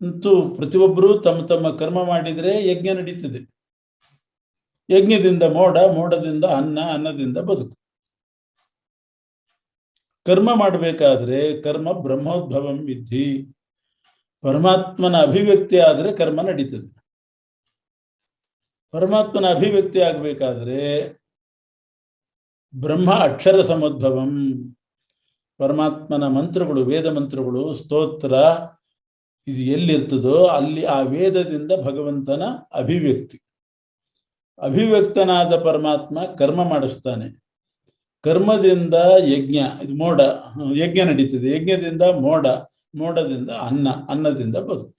ಅಂತೂ ಪ್ರತಿಯೊಬ್ಬರು ತಮ್ಮ ತಮ್ಮ ಕರ್ಮ ಮಾಡಿದರೆ ಯಜ್ಞ ನಡೀತದೆ. ಯಜ್ಞದಿಂದ ಮೋಡ, ಮೋಡದಿಂದ ಅನ್ನ, ಅನ್ನದಿಂದ ಬದುಕು. ಕರ್ಮ ಮಾಡಬೇಕಾದ್ರೆ ಕರ್ಮ ಬ್ರಹ್ಮೋದ್ಭವಂ ವಿದ್ಧಿ. ಪರಮಾತ್ಮನ ಅಭಿವ್ಯಕ್ತಿ ಆದರೆ ಕರ್ಮ ನಡೀತದೆ. ಪರಮಾತ್ಮನ ಅಭಿವ್ಯಕ್ತಿ ಆಗಬೇಕಾದ್ರೆ ಬ್ರಹ್ಮ ಅಕ್ಷರ ಸಮೋದ್ಭವಂ. ಪರಮಾತ್ಮನ ಮಂತ್ರಗಳು, ವೇದ ಮಂತ್ರಗಳು, ಸ್ತೋತ್ರ ಇದು ಎಲ್ಲಿರ್ತದೋ ಅಲ್ಲಿ ಆ ವೇದದಿಂದ ಭಗವಂತನ ಅಭಿವ್ಯಕ್ತಿ. ಅಭಿವ್ಯಕ್ತನಾದ ಪರಮಾತ್ಮ ಕರ್ಮ ಮಾಡಿಸ್ತಾನೆ. ಕರ್ಮದಿಂದ ಯಜ್ಞ, ಇದು ಮೋಡ, ಯಜ್ಞ ನಡೀತದೆ. ಯಜ್ಞದಿಂದ ಮೋಡ, ಮೋಡದಿಂದ ಅನ್ನ, ಅನ್ನದಿಂದ ಬದುಕು.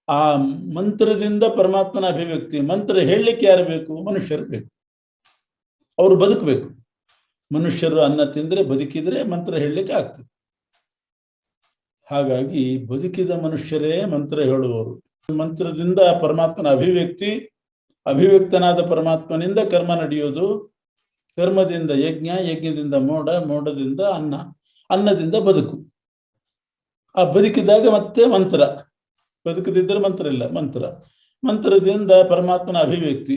ಆ ಮಂತ್ರದಿಂದ ಪರಮಾತ್ಮನ ಅಭಿವ್ಯಕ್ತಿ. ಮಂತ್ರ ಹೇಳಲಿಕ್ಕೆ ಯಾರು ಬೇಕು? ಮನುಷ್ಯರು ಬೇಕು. ಅವರು ಬದುಕಬೇಕು. ಮನುಷ್ಯರು ಅನ್ನ ತಿಂದರೆ ಬದುಕಿದ್ರೆ ಮಂತ್ರ ಹೇಳಲಿಕ್ಕೆ ಆಗ್ತದೆ. ಹಾಗಾಗಿ ಬದುಕಿದ ಮನುಷ್ಯರೇ ಮಂತ್ರ ಹೇಳುವವರು. ಮಂತ್ರದಿಂದ ಪರಮಾತ್ಮನ ಅಭಿವ್ಯಕ್ತಿ, ಅಭಿವ್ಯಕ್ತನಾದ ಪರಮಾತ್ಮನಿಂದ ಕರ್ಮ ನಡೆಯೋದು, ಕರ್ಮದಿಂದ ಯಜ್ಞ, ಯಜ್ಞದಿಂದ ಮೋಡ, ಮೋಡದಿಂದ ಅನ್ನ, ಅನ್ನದಿಂದ ಬದುಕು. ಆ ಬದುಕಿದಾಗ ಮತ್ತೆ ಮಂತ್ರ. ಬದುಕದಿದ್ದರೆ ಮಂತ್ರ ಇಲ್ಲ. ಮಂತ್ರದಿಂದ ಪರಮಾತ್ಮನ ಅಭಿವ್ಯಕ್ತಿ,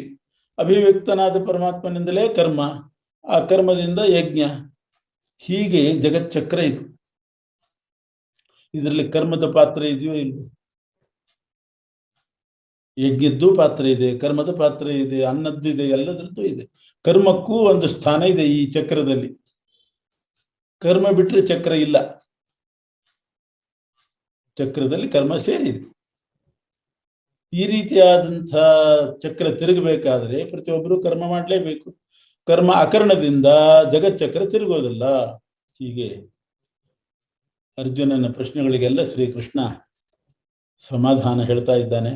ಅಭಿವ್ಯಕ್ತನಾದ ಪರಮಾತ್ಮನಿಂದಲೇ ಕರ್ಮ, ಆ ಕರ್ಮದಿಂದ ಯಜ್ಞ. ಹೀಗೆ ಜಗಚ್ಚಕ್ರ ಇದು. ಇದರಲ್ಲಿ ಕರ್ಮದ ಪಾತ್ರ ಇದೆಯೋ ಇಲ್ವೋ? ಯಜ್ಞದ್ದು ಪಾತ್ರ ಇದೆ, ಕರ್ಮದ ಪಾತ್ರ ಇದೆ, ಅನ್ನದ್ದು ಇದೆ, ಎಲ್ಲದರದ್ದು ಇದೆ. ಕರ್ಮಕ್ಕೂ ಒಂದು ಸ್ಥಾನ ಇದೆ ಈ ಚಕ್ರದಲ್ಲಿ. ಕರ್ಮ ಬಿಟ್ಟರೆ ಚಕ್ರ ಇಲ್ಲ. ಚಕ್ರದಲ್ಲಿ ಕರ್ಮ ಸೇರಿದೆ. ಈ ರೀತಿಯಾದಂಥ ಚಕ್ರ ತಿರುಗಬೇಕಾದ್ರೆ ಪ್ರತಿಯೊಬ್ಬರು ಕರ್ಮ ಮಾಡಲೇಬೇಕು. ಕರ್ಮ ಅಕರ್ಣದಿಂದ ಜಗಚ್ಚಕ್ರ ತಿರುಗೋದಿಲ್ಲ. ಹೀಗೆ ಅರ್ಜುನನ ಪ್ರಶ್ನೆಗಳಿಗೆಲ್ಲ ಶ್ರೀಕೃಷ್ಣ ಸಮಾಧಾನ ಹೇಳ್ತಾ ಇದ್ದಾನೆ.